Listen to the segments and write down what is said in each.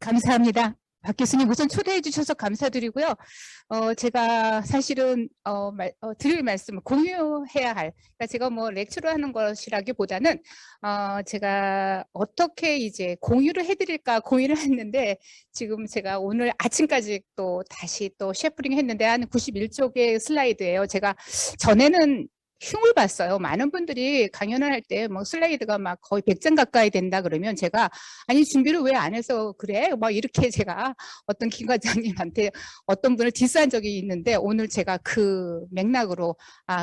감사합니다. 박 교수님 우선 초대해 주셔서 감사드리고요. 제가 사실은 드릴 말씀을 공유해야 할, 그러니까 제가 뭐 렉처를 하는 것이라기보다는 제가 어떻게 이제 공유를 해드릴까 고민을 했는데, 지금 제가 오늘 아침까지 또 다시 또 셰프링 했는데 한 91쪽의 슬라이드예요. 제가 전에는 흉을 봤어요. 많은 분들이 강연을 할 때 뭐 슬라이드가 막 거의 100장 가까이 된다 그러면 제가 아니 준비를 왜 안 해서 그래? 막 이렇게 제가 어떤 김 과장님한테 어떤 분을 디스한 적이 있는데, 오늘 제가 그 맥락으로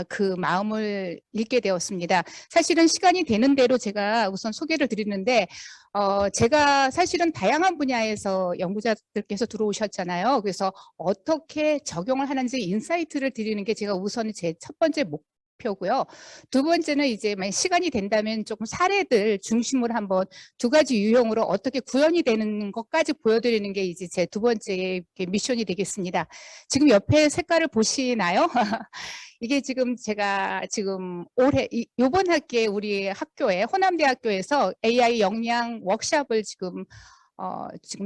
그 마음을 읽게 되었습니다. 사실은 시간이 되는 대로 제가 우선 소개를 드리는데, 제가 사실은 다양한 분야에서 연구자들께서 들어오셨잖아요. 그래서 어떻게 적용을 하는지 인사이트를 드리는 게 제가 우선 제 첫 번째 목표고요. 두 번째는 이제 만약 시간이 된다면 조금 사례들 중심으로 한번 두 가지 유형으로 어떻게 구현이 되는 것까지 보여드리는 게 이제 제 두 번째 미션이 되겠습니다. 지금 옆에 색깔을 보시나요? 이게 지금 제가 지금 올해 이번 학기에 우리 학교에 호남대학교에서 AI 역량 워크숍을 지금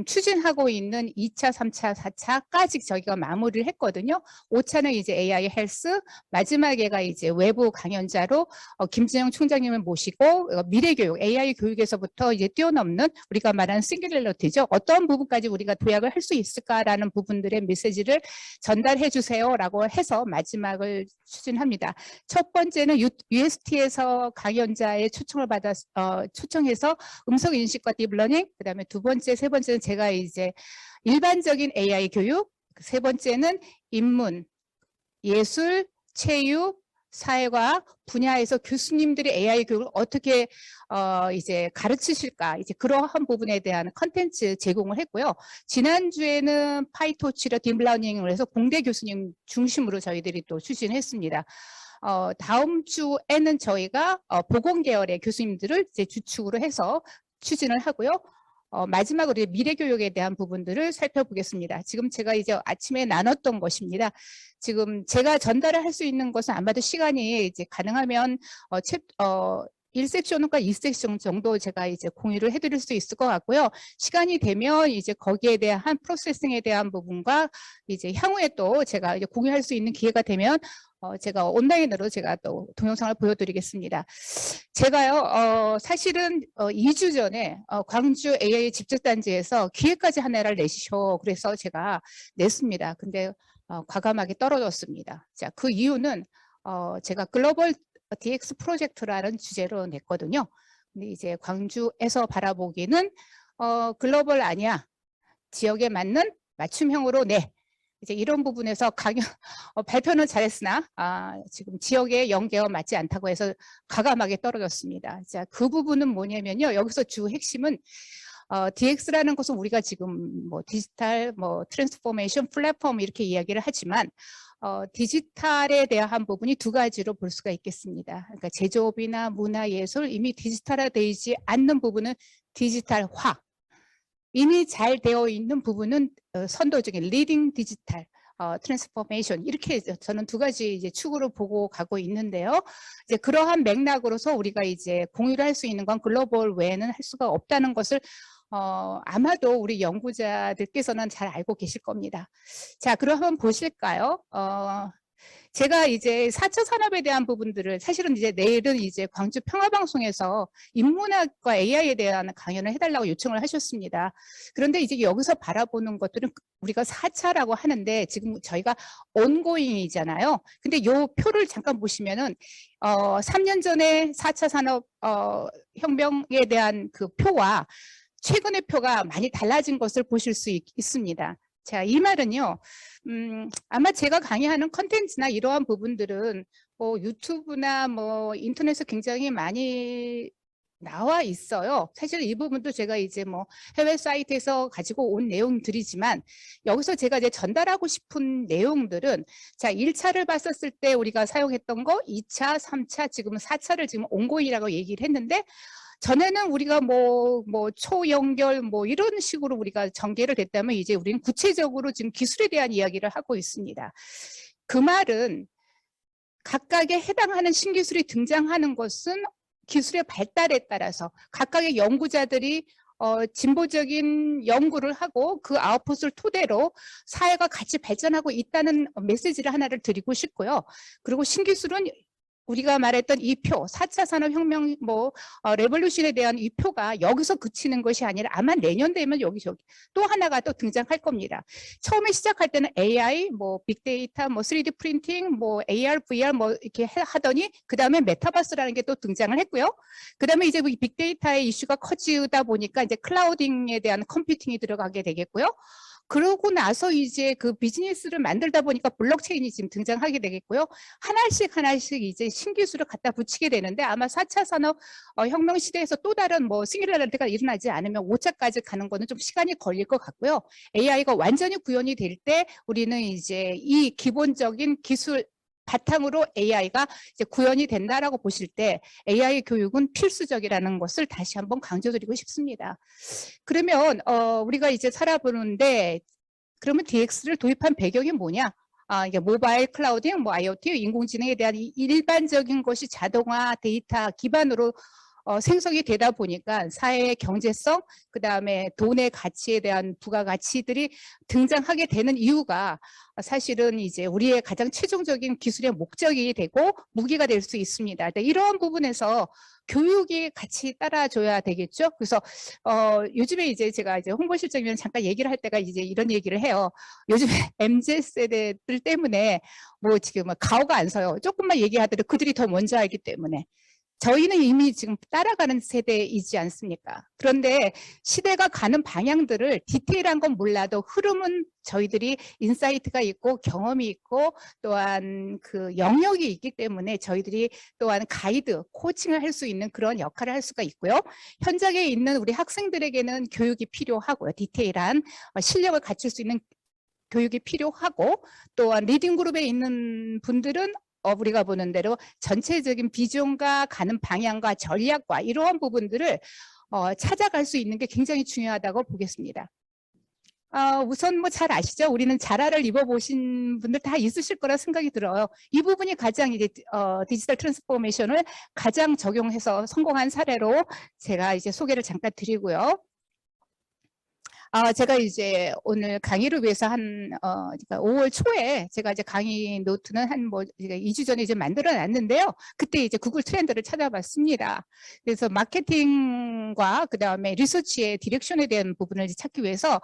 추진하고 있는 2차, 3차, 4차까지 저희가 마무리를 했거든요. 5차는 이제 AI 헬스, 마지막에가 이제 외부 강연자로 김진영 총장님을 모시고 미래교육, AI 교육에서부터 이제 뛰어넘는 우리가 말하는 싱귤러리티죠. 어떤 부분까지 우리가 도약을 할 수 있을까라는 부분들의 메시지를 전달해 주세요라고 해서 마지막을 추진합니다. 첫 번째는 UST에서 강연자의 초청을 초청해서 음성인식과 딥러닝, 그다음에 두 번째, 세 번째는 제가 이제 일반적인 AI 교육, 세 번째는 인문, 예술, 체육, 사회과학 분야에서 교수님들이 AI 교육을 어떻게 이제 가르치실까, 이제 그러한 부분에 대한 컨텐츠 제공을 했고요. 지난주에는 파이토치로 딥러닝을 해서 공대 교수님 중심으로 저희들이 또 추진했습니다. 다음 주에는 저희가 보건 계열의 교수님들을 이제 주축으로 해서 추진을 하고요. 마지막으로 미래교육에 대한 부분들을 살펴보겠습니다. 지금 제가 이제 아침에 나눴던 것입니다. 지금 제가 전달을 할 수 있는 것은 아마도 시간이 이제 가능하면 1섹션과 2섹션 정도 제가 이제 공유를 해드릴 수 있을 것 같고요. 시간이 되면 이제 거기에 대한 프로세싱에 대한 부분과 이제 향후에 또 제가 이제 공유할 수 있는 기회가 되면 제가 온라인으로 제가 또 동영상을 보여드리겠습니다. 제가요, 사실은 2주 전에 광주 AI 집적단지에서 기획까지 하나를 내시죠. 그래서 제가 냈습니다. 근데 과감하게 떨어졌습니다. 자, 그 이유는 제가 글로벌 DX 프로젝트라는 주제로 냈거든요. 근데 이제 광주에서 바라보기는 글로벌 아니야. 지역에 맞는 맞춤형으로 내. 이제 이런 부분에서 발표는 잘했으나 지금 지역의 연계와 맞지 않다고 해서 과감하게 떨어졌습니다. 자, 그 부분은 뭐냐면요. 여기서 주 핵심은 DX라는 것은 우리가 지금 뭐 디지털, 뭐 트랜스포메이션 플랫폼 이렇게 이야기를 하지만 디지털에 대한 부분이 두 가지로 볼 수가 있겠습니다. 그러니까 제조업이나 문화예술 이미 디지털화되지 않는 부분은 디지털화. 이미 잘 되어 있는 부분은 선도적인 리딩 디지털 트랜스포메이션, 이렇게 저는 두 가지 이제 축으로 보고 가고 있는데요. 이제 그러한 맥락으로서 우리가 이제 공유를 할 수 있는 건 글로벌 외에는 할 수가 없다는 것을 아마도 우리 연구자들께서는 잘 알고 계실 겁니다. 자, 그럼 한번 보실까요? 제가 이제 4차 산업에 대한 부분들을 사실은 이제 내일은 이제 광주 평화방송에서 인문학과 AI에 대한 강연을 해달라고 요청을 하셨습니다. 그런데 이제 여기서 바라보는 것들은 우리가 4차라고 하는데 지금 저희가 온고잉이잖아요. 근데 요 표를 잠깐 보시면은 3년 전에 4차 산업 혁명에 대한 그 표와 최근의 표가 많이 달라진 것을 보실 수 있습니다. 자, 이 말은요. 아마 제가 강의하는 컨텐츠나 이러한 부분들은 뭐 유튜브나 뭐 인터넷에 굉장히 많이 나와 있어요. 사실 이 부분도 제가 이제 뭐 해외 사이트에서 가지고 온 내용들이지만, 여기서 제가 이제 전달하고 싶은 내용들은, 자, 1차를 봤었을 때 우리가 사용했던 거, 2차, 3차, 지금 4차를 지금 온고잉이라고 얘기를 했는데, 전에는 우리가 뭐 초연결 뭐 이런 식으로 우리가 전개를 됐다면 이제 우리는 구체적으로 지금 기술에 대한 이야기를 하고 있습니다. 그 말은 각각에 해당하는 신기술이 등장하는 것은 기술의 발달에 따라서 각각의 연구자들이 진보적인 연구를 하고 그 아웃풋을 토대로 사회가 같이 발전하고 있다는 메시지를 하나를 드리고 싶고요. 그리고 신기술은 우리가 말했던 이 표, 4차 산업혁명 레볼루션에 대한 이 표가 여기서 그치는 것이 아니라 아마 내년 되면 여기저기 또 하나가 또 등장할 겁니다. 처음에 시작할 때는 AI, 빅데이터, 3D 프린팅, AR, VR 이렇게 하더니 그 다음에 메타버스라는 게 또 등장을 했고요. 그 다음에 이제 빅데이터의 이슈가 커지다 보니까 이제 클라우딩에 대한 컴퓨팅이 들어가게 되겠고요. 그러고 나서 이제 그 비즈니스를 만들다 보니까 블록체인이 지금 등장하게 되겠고요. 하나씩 이제 신기술을 갖다 붙이게 되는데 아마 4차 산업 혁명 시대에서 또 다른 싱귤라리티가 일어나지 않으면 5차까지 가는 거는 좀 시간이 걸릴 것 같고요. AI가 완전히 구현이 될 때 우리는 이제 이 기본적인 기술 바탕으로 AI가 이제 구현이 된다라고 보실 때 AI 교육은 필수적이라는 것을 다시 한번 강조드리고 싶습니다. 그러면 우리가 이제 살아보는데 그러면 DX를 도입한 배경이 뭐냐? 이게 모바일 클라우딩, IoT, 인공지능에 대한 일반적인 것이 자동화 데이터 기반으로 생성이 되다 보니까 사회의 경제성, 그 다음에 돈의 가치에 대한 부가가치들이 등장하게 되는 이유가 사실은 이제 우리의 가장 최종적인 기술의 목적이 되고 무기가 될 수 있습니다. 이러한 부분에서 교육이 같이 따라줘야 되겠죠. 그래서 요즘에 이제 제가 이제 홍보실장이면 잠깐 얘기를 할 때가 이제 이런 얘기를 해요. 요즘에 MZ 세대들 때문에 지금 가오가 안 서요. 조금만 얘기하더라도 그들이 더 먼저 알기 때문에. 저희는 이미 지금 따라가는 세대이지 않습니까? 그런데 시대가 가는 방향들을 디테일한 건 몰라도 흐름은 저희들이 인사이트가 있고 경험이 있고 또한 그 영역이 있기 때문에 저희들이 또한 가이드, 코칭을 할 수 있는 그런 역할을 할 수가 있고요. 현장에 있는 우리 학생들에게는 교육이 필요하고요. 디테일한 실력을 갖출 수 있는 교육이 필요하고 또한 리딩 그룹에 있는 분들은 우리가 보는 대로 전체적인 비전과 가는 방향과 전략과 이러한 부분들을 찾아갈 수 있는 게 굉장히 중요하다고 보겠습니다. 우선 잘 아시죠? 우리는 자라를 입어보신 분들 다 있으실 거라 생각이 들어요. 이 부분이 가장 이제 디지털 트랜스포메이션을 가장 적용해서 성공한 사례로 제가 이제 소개를 잠깐 드리고요. 제가 이제 오늘 강의를 위해서 그러니까 5월 초에 제가 이제 강의 노트는 2주 전에 이제 만들어 놨는데요. 그때 이제 구글 트렌드를 찾아봤습니다. 그래서 마케팅과 그 다음에 리서치의 디렉션에 대한 부분을 찾기 위해서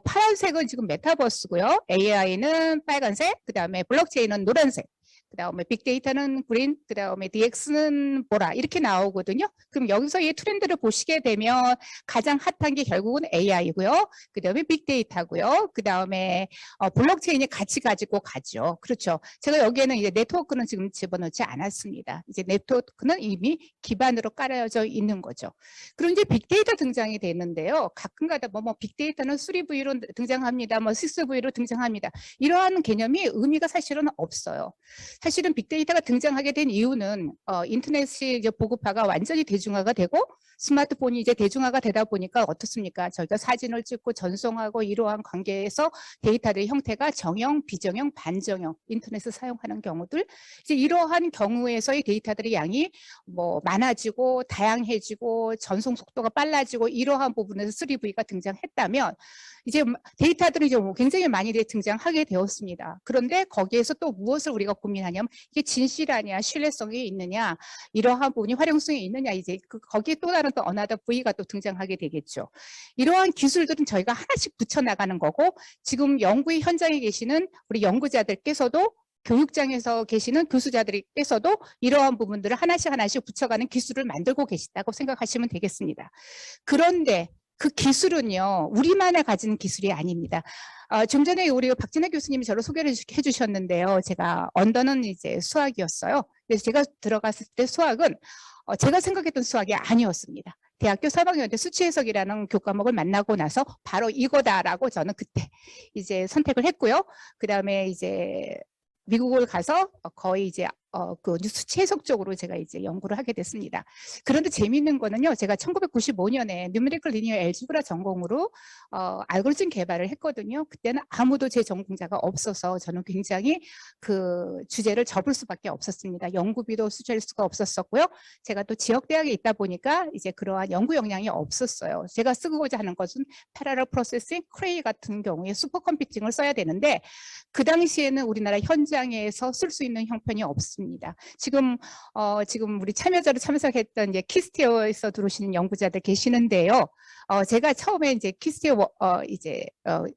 파란색은 지금 메타버스고요. AI는 빨간색, 그 다음에 블록체인은 노란색. 그 다음에 빅데이터는 그린, 그 다음에 DX는 보라 이렇게 나오거든요. 그럼 여기서 이 트렌드를 보시게 되면 가장 핫한 게 결국은 AI고요. 그 다음에 빅데이터고요. 그 다음에 블록체인이 같이 가지고 가죠. 그렇죠. 제가 여기에는 이제 네트워크는 지금 집어넣지 않았습니다. 이제 네트워크는 이미 기반으로 깔아져 있는 거죠. 그럼 이제 빅데이터 등장이 되는데요. 가끔가다 빅데이터는 3V로 등장합니다. 6V로 등장합니다. 이러한 개념이 의미가 사실은 없어요. 사실은 빅데이터가 등장하게 된 이유는 인터넷이 이제 보급화가 완전히 대중화가 되고 스마트폰이 이제 대중화가 되다 보니까 어떻습니까? 저희가 사진을 찍고 전송하고 이러한 관계에서 데이터의 형태가 정형, 비정형, 반정형 인터넷을 사용하는 경우들 이제 이러한 경우에서의 데이터들의 양이 많아지고 다양해지고 전송 속도가 빨라지고 이러한 부분에서 3V가 등장했다면 이제 데이터들이 이제 굉장히 많이 등장하게 되었습니다. 그런데 거기에서 또 무엇을 우리가 고민하냐면 이게 진실하냐, 신뢰성이 있느냐, 이러한 부분이 활용성이 있느냐, 이제 거기에 또 다른 또 어나더 V가 또 등장하게 되겠죠. 이러한 기술들은 저희가 하나씩 붙여나가는 거고 지금 연구의 현장에 계시는 우리 연구자들께서도 교육장에서 계시는 교수자들께서도 이러한 부분들을 하나씩 붙여가는 기술을 만들고 계시다고 생각하시면 되겠습니다. 그런데 그 기술은요, 우리만이 가진 기술이 아닙니다. 좀 전에 우리 박진혜 교수님이 저를 소개를 해주셨는데요. 제가 언더는 이제 수학이었어요. 그래서 제가 들어갔을 때 수학은 제가 생각했던 수학이 아니었습니다. 대학교 3학년 때 수치해석이라는 교과목을 만나고 나서 바로 이거다라고 저는 그때 이제 선택을 했고요. 그 다음에 이제 미국을 가서 거의 이제 그 수치 해석적으로 제가 이제 연구를 하게 됐습니다. 그런데 재미있는 거는요, 제가 1995년에 뉴메리컬 리니어 엘지브라 전공으로 알고리즘 개발을 했거든요. 그때는 아무도 제 전공자가 없어서 저는 굉장히 그 주제를 접을 수밖에 없었습니다. 연구비도 수주할 수가 없었었고요. 제가 또 지역대학에 있다 보니까 이제 그러한 연구 역량이 없었어요. 제가 쓰고자 하는 것은 패러럴 프로세싱, 크레이 같은 경우에 슈퍼컴퓨팅을 써야 되는데 그 당시에는 우리나라 현장에서 쓸 수 있는 형편이 없습니다. 지금 우리 참여자로 참석했던 이제 키스티어에서 들어오시는 연구자들 계시는데요. 제가 처음에 이제 키스티어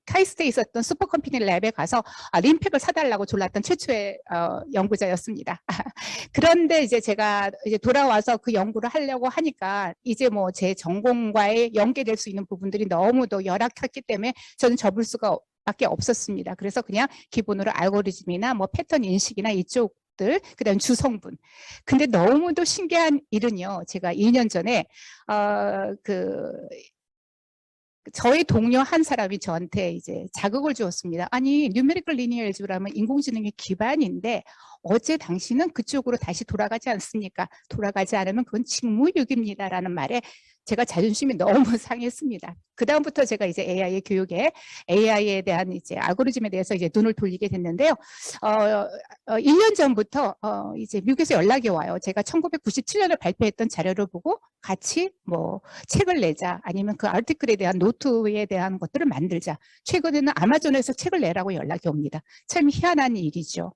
카이스트에 있었던 슈퍼컴퓨팅 랩에 가서 림팩을 사달라고 졸랐던 최초의 연구자였습니다. 그런데 이제 제가 이제 돌아와서 그 연구를 하려고 하니까 이제 뭐 제 전공과의 연계될 수 있는 부분들이 너무도 열악했기 때문에 저는 접을 수가 밖에 없었습니다. 그래서 그냥 기본으로 알고리즘이나 뭐 패턴 인식이나 이쪽 그다음 주성분. 근데 너무도 신기한 일은요. 제가 2년 전에 저희 동료 한 사람이 저한테 이제 자극을 주었습니다. 아니, 뉴메리컬 리니어 엘지브라면 인공지능의 기반인데 어제 당신은 그쪽으로 다시 돌아가지 않습니까? 돌아가지 않으면 그건 직무유기입니다라는 말에 제가 자존심이 너무 상했습니다. 그 다음부터 제가 이제 AI 교육에 AI에 대한 이제 알고리즘에 대해서 이제 눈을 돌리게 됐는데요. 1년 전부터 이제 미국에서 연락이 와요. 제가 1997년에 발표했던 자료를 보고 같이 뭐 책을 내자, 아니면 그 아티클에 대한 노트에 대한 것들을 만들자. 최근에는 아마존에서 책을 내라고 연락이 옵니다. 참 희한한 일이죠.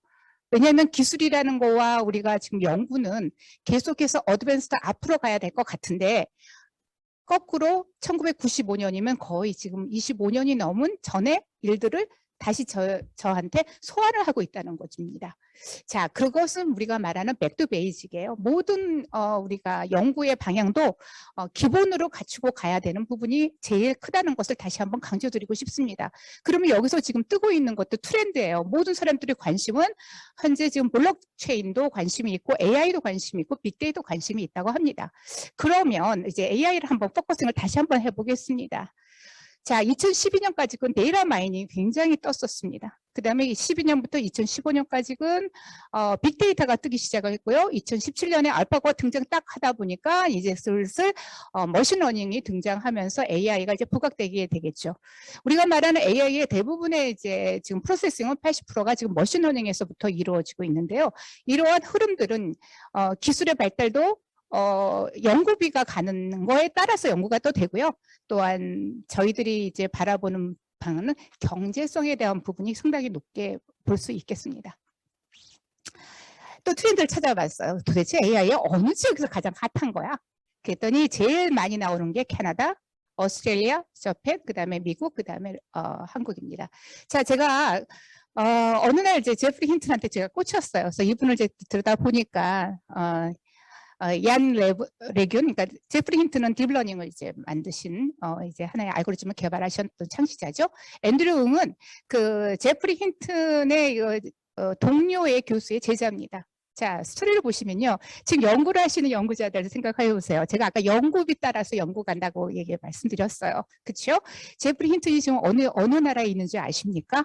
왜냐하면 기술이라는 거와 우리가 지금 연구는 계속해서 어드밴스드 앞으로 가야 될 것 같은데, 거꾸로 1995년이면 거의 지금 25년이 넘은 전의 일들을 다시 저한테 소환을 하고 있다는 것입니다. 자, 그것은 우리가 말하는 백투 베이직이에요. 모든 우리가 연구의 방향도 기본으로 갖추고 가야 되는 부분이 제일 크다는 것을 다시 한번 강조드리고 싶습니다. 그러면 여기서 지금 뜨고 있는 것도 트렌드예요. 모든 사람들의 관심은 현재 지금 블록체인도 관심이 있고 AI도 관심이 있고 빅데이터도 관심이 있다고 합니다. 그러면 이제 AI를 한번 포커싱을 다시 한번 해보겠습니다. 자, 2012년까지는 데이터 마이닝이 굉장히 떴었습니다. 그 다음에 12년부터 2015년까지는 빅데이터가 뜨기 시작을 했고요. 2017년에 알파고가 등장 딱 하다 보니까 이제 슬슬 머신러닝이 등장하면서 AI가 이제 부각되게 되겠죠. 우리가 말하는 AI의 대부분의 이제 지금 프로세싱은 80%가 지금 머신러닝에서부터 이루어지고 있는데요. 이러한 흐름들은 기술의 발달도 연구비가 가는 거에 따라서 연구가 또 되고요. 또한 저희들이 이제 바라보는 방안은 경제성에 대한 부분이 상당히 높게 볼 수 있겠습니다. 또 트렌드를 찾아봤어요. 도대체 AI의 어느 지역에서 가장 핫한 거야? 그랬더니 제일 많이 나오는 게 캐나다, 오스트레일리아, 저펜, 그 다음에 미국, 그 다음에 한국입니다. 자, 제가 어느 날 이제 제프리 힌튼한테 제가 꽂혔어요. 그래서 이분을 이제 들여다 보니까 얀 레균, 그러니까 제프리 힌트는 딥러닝을 이제 만드신 이제 하나의 알고리즘을 개발하셨던 창시자죠. 앤드류 응은 그 제프리 힌튼의 동료의 교수의 제자입니다. 자, 스토리를 보시면요. 지금 연구를 하시는 연구자들 생각해 보세요. 제가 아까 연구비 따라서 연구 간다고 말씀드렸어요. 그렇죠? 제프리 힌튼이 지금 어느 나라에 있는지 아십니까?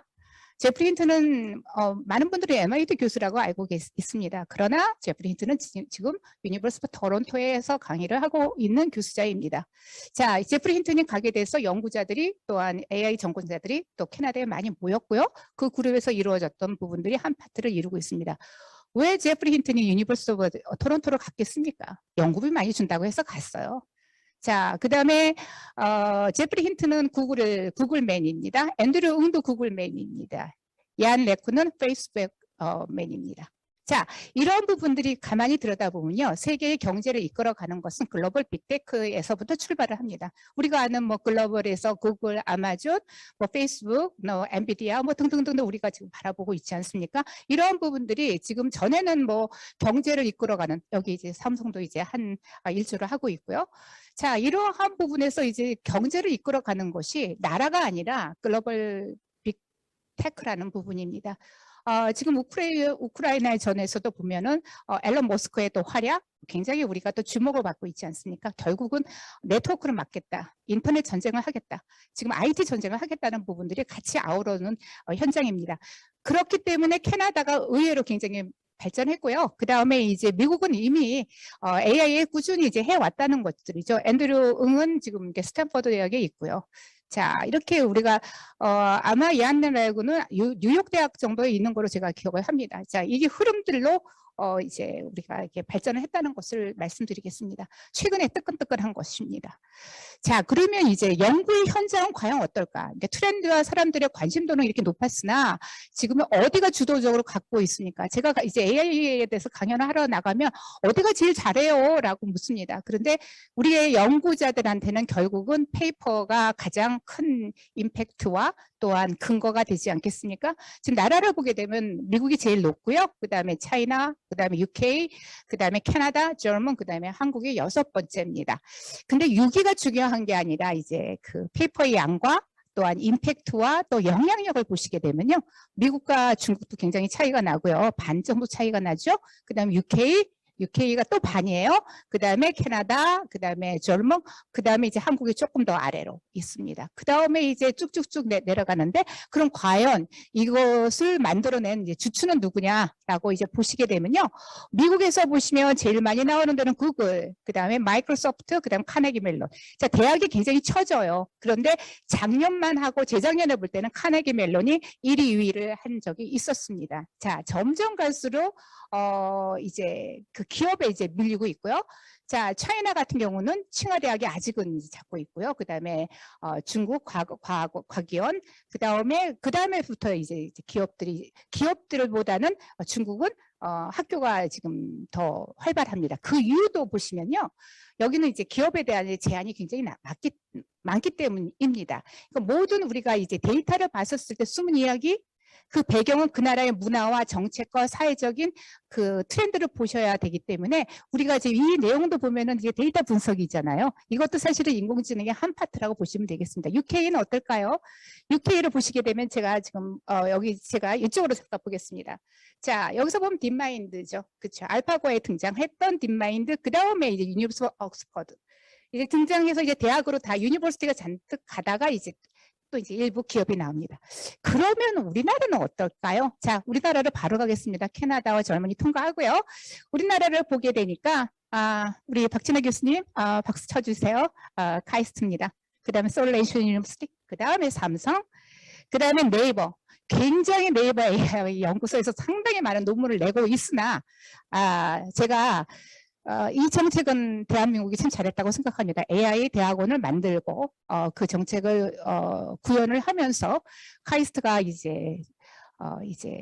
제프리 힌튼은 많은 분들이 MIT 교수라고 알고 있습니다. 그러나 제프리 힌튼은 지금 유니버시티 토론토에서 강의를 하고 있는 교수자입니다. 자, 제프리 힌튼이 가게 돼서 연구자들이 또한 AI 전공자들이 또 캐나다에 많이 모였고요. 그 그룹에서 이루어졌던 부분들이 한 파트를 이루고 있습니다. 왜 제프리 힌튼이 유니버시티 토론토로 갔겠습니까? 연구비 많이 준다고 해서 갔어요. 자, 그 다음에 제프리 힌트는 구글맨입니다. 앤드류 응도 구글맨입니다. 얀 레쿠는 페이스북맨입니다. 자, 이런 부분들이 가만히 들여다보면요. 세계의 경제를 이끌어가는 것은 글로벌 빅테크에서부터 출발을 합니다. 우리가 아는 뭐 글로벌에서 구글, 아마존, 뭐 페이스북, 엔비디아 뭐 등등등 우리가 지금 바라보고 있지 않습니까? 이런 부분들이 지금 전에는 뭐 경제를 이끌어가는, 여기 이제 삼성도 이제 한 일조를 하고 있고요. 자, 이러한 부분에서 이제 경제를 이끌어가는 것이 나라가 아니라 글로벌 빅테크라는 부분입니다. 지금 우크라이나 전에서도 보면은 앨런 머스크의 또 활약 굉장히 우리가 또 주목을 받고 있지 않습니까? 결국은 네트워크를 막겠다, 인터넷 전쟁을 하겠다, 지금 IT 전쟁을 하겠다는 부분들이 같이 아우러는 현장입니다. 그렇기 때문에 캐나다가 의외로 굉장히 발전했고요. 그 다음에 이제 미국은 이미 AI에 꾸준히 이제 해왔다는 것들이죠. 앤드류 응은 지금 이제 스탠퍼드 대학에 있고요. 자, 이렇게 우리가 아마 이안네라고는 뉴욕 대학 정도에 있는 거로 제가 기억을 합니다. 자, 이게 흐름들로 이제 우리가 이렇게 발전을 했다는 것을 말씀드리겠습니다. 최근에 뜨끈뜨끈한 것입니다. 자, 그러면 이제 연구의 현장은 과연 어떨까? 이제 트렌드와 사람들의 관심도는 이렇게 높았으나 지금은 어디가 주도적으로 갖고 있습니까? 제가 이제 AI에 대해서 강연을 하러 나가면 어디가 제일 잘해요? 라고 묻습니다. 그런데 우리의 연구자들한테는 결국은 페이퍼가 가장 큰 임팩트와 또한 근거가 되지 않겠습니까? 지금 나라를 보게 되면 미국이 제일 높고요. 그 다음에 차이나, 그 다음에 UK, 그 다음에 캐나다, 저먼, 그 다음에 한국이 6번째입니다. 근데 6위가 중요한 게 아니라 이제 그 페이퍼의 양과 또한 임팩트와 또 영향력을 보시게 되면요. 미국과 중국도 굉장히 차이가 나고요. 반 정도 차이가 나죠. 그 다음에 UK가 또 반이에요. 그 다음에 캐나다, 그 다음에 저먼, 그 다음에 이제 한국이 조금 더 아래로 있습니다. 그 다음에 이제 쭉쭉쭉 내려가는데 그럼 과연 이것을 만들어낸 이제 주축은 누구냐라고 이제 보시게 되면요. 미국에서 보시면 제일 많이 나오는 데는 구글, 그 다음에 마이크로소프트, 그 다음에 카네기 멜론. 자, 대학이 굉장히 처져요. 그런데 작년만 하고 재작년에 볼 때는 카네기 멜론이 1위, 2위를 한 적이 있었습니다. 자, 점점 갈수록 이제 그 기업에 이제 밀리고 있고요. 자, 차이나 같은 경우는 칭화대학이 아직은 이제 잡고 있고요. 그 다음에 중국 과기원, 그 다음에부터 이제 기업들보다는 중국은 학교가 지금 더 활발합니다. 그 이유도 보시면요. 여기는 이제 기업에 대한 제한이 굉장히 많기 때문입니다. 그러니까 모든 우리가 이제 데이터를 봤었을 때 숨은 이야기, 그 배경은 그 나라의 문화와 정책과 사회적인 그 트렌드를 보셔야 되기 때문에 우리가 이제 이 내용도 보면은 이게 데이터 분석이잖아요. 이것도 사실은 인공지능의 한 파트라고 보시면 되겠습니다. UK는 어떨까요? UK를 보시게 되면 제가 지금 여기 제가 이쪽으로 잠깐 보겠습니다. 자, 여기서 보면 딥마인드죠. 그렇죠. 알파고에 등장했던 딥마인드, 그 다음에 이제 유니버시티 옥스퍼드. 이제 등장해서 이제 대학으로 다 유니버시티가 잔뜩 가다가 이제 또 이제 일부 기업이 나옵니다. 그러면 우리나라는 어떨까요? 자, 우리나라를 바로 가겠습니다. 캐나다와 젊은이 통과하고요. 우리나라를 보게 되니까 우리 박진아 교수님 박수 쳐주세요. 카이스트입니다. 그 다음에 솔레이션 유니버시티, 그 다음에 삼성, 그 다음에 네이버. 굉장히 네이버 AI 연구소에서 상당히 많은 논문을 내고 있으나 제가 이 정책은 대한민국이 참 잘했다고 생각합니다. AI 대학원을 만들고 그 정책을 구현을 하면서 카이스트가 이제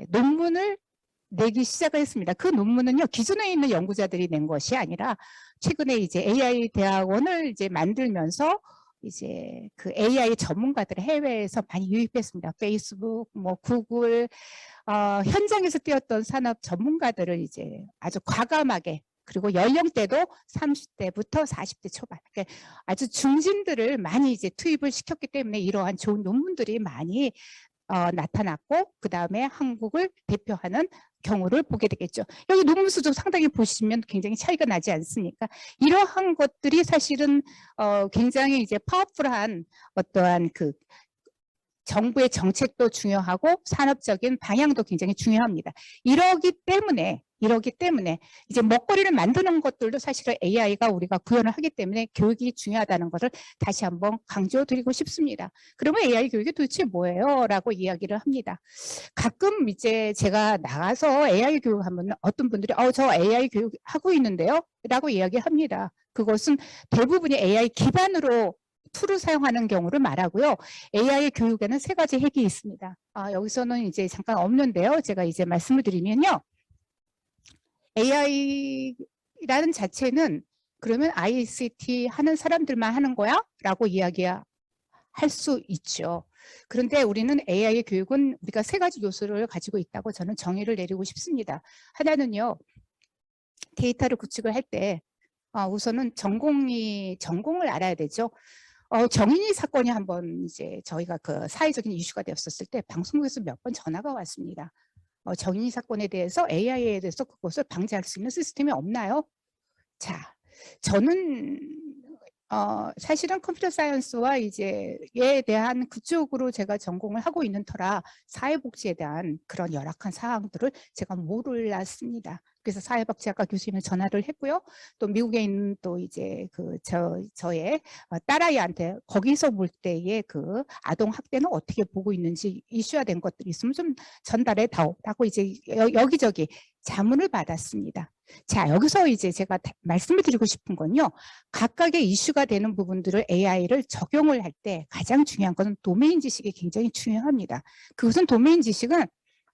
논문을 내기 시작을 했습니다. 그 논문은요, 기존에 있는 연구자들이 낸 것이 아니라 최근에 이제 AI 대학원을 이제 만들면서 이제 그 AI 전문가들을 해외에서 많이 유입했습니다. 페이스북, 뭐 구글, 현장에서 뛰었던 산업 전문가들을 이제 아주 과감하게, 그리고 연령대도 30대부터 40대 초반, 그러니까 아주 중진들을 많이 이제 투입을 시켰기 때문에 이러한 좋은 논문들이 많이 나타났고, 그 다음에 한국을 대표하는 경우를 보게 되겠죠. 여기 논문 수도 상당히 보시면 굉장히 차이가 나지 않습니까? 이러한 것들이 사실은 굉장히 이제 파워풀한 어떠한 그 정부의 정책도 중요하고 산업적인 방향도 굉장히 중요합니다. 이러기 때문에 이제 먹거리를 만드는 것들도 사실은 AI가 우리가 구현을 하기 때문에 교육이 중요하다는 것을 다시 한번 강조드리고 싶습니다. 그러면 AI 교육이 도대체 뭐예요? 라고 이야기를 합니다. 가끔 이제 제가 나가서 AI 교육하면 어떤 분들이 저 AI 교육 하고 있는데요? 라고 이야기합니다. 그것은 대부분이 AI 기반으로 툴을 사용하는 경우를 말하고요. AI 교육에는 3가지 핵이 있습니다. 여기서는 이제 잠깐 없는데요. 제가 이제 말씀을 드리면요. AI라는 자체는 그러면 ICT 하는 사람들만 하는 거야? 라고 이야기할 수 있죠. 그런데 우리는 AI 교육은 우리가 3가지 요소를 가지고 있다고 저는 정의를 내리고 싶습니다. 하나는요. 데이터를 구축을 할 때 우선은 전공을 알아야 되죠. 정인이 사건이 한번 이제 저희가 그 사회적인 이슈가 되었을 때 방송국에서 몇 번 전화가 왔습니다. 정인이 사건에 대해서 AI에 대해서 그것을 방지할 수 있는 시스템이 없나요? 자, 저는 사실은 컴퓨터 사이언스와 이제에 대한 그쪽으로 제가 전공을 하고 있는 터라 사회복지에 대한 그런 열악한 사항들을 제가 몰랐습니다. 그래서 사회복지학과 교수님을 전화를 했고요. 또 미국에 있는 또 이제 저의 딸아이한테 거기서 볼 때의 그 아동 학대는 어떻게 보고 있는지 이슈화된 것들이 있으면 좀 전달해 다오라고 이제 여기저기 자문을 받았습니다. 자, 여기서 이제 제가 말씀을 드리고 싶은 건요. 각각의 이슈가 되는 부분들을 AI를 적용을 할 때 가장 중요한 것은 도메인 지식이 굉장히 중요합니다. 그것은 도메인 지식은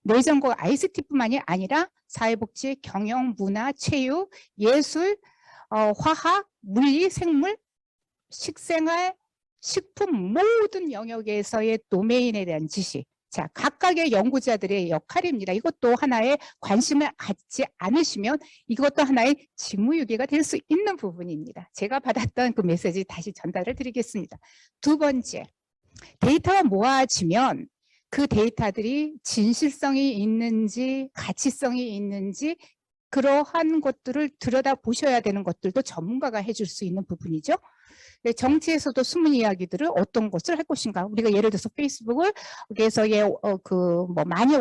내전공 ICT뿐만이 아니라 사회복지, 경영, 문화, 체육, 예술, 화학, 물리, 생물, 식생활, 식품 모든 영역에서의 도메인에 대한 지식. 자, 각각의 연구자들의 역할입니다. 이것도 하나의 관심을 갖지 않으시면 이것도 하나의 직무유기가 될 수 있는 부분입니다. 제가 받았던 그 메시지 다시 전달을 드리겠습니다. 두 번째, 데이터가 모아지면 그 데이터들이 진실성이 있는지 가치성이 있는지 그러한 것들을 들여다보셔야 되는 것들도 전문가가 해줄 수 있는 부분이죠. 정치에서도 숨은 이야기들을 어떤 것을 할 것인가. 우리가 예를 들어서 페이스북을 그래서의 많이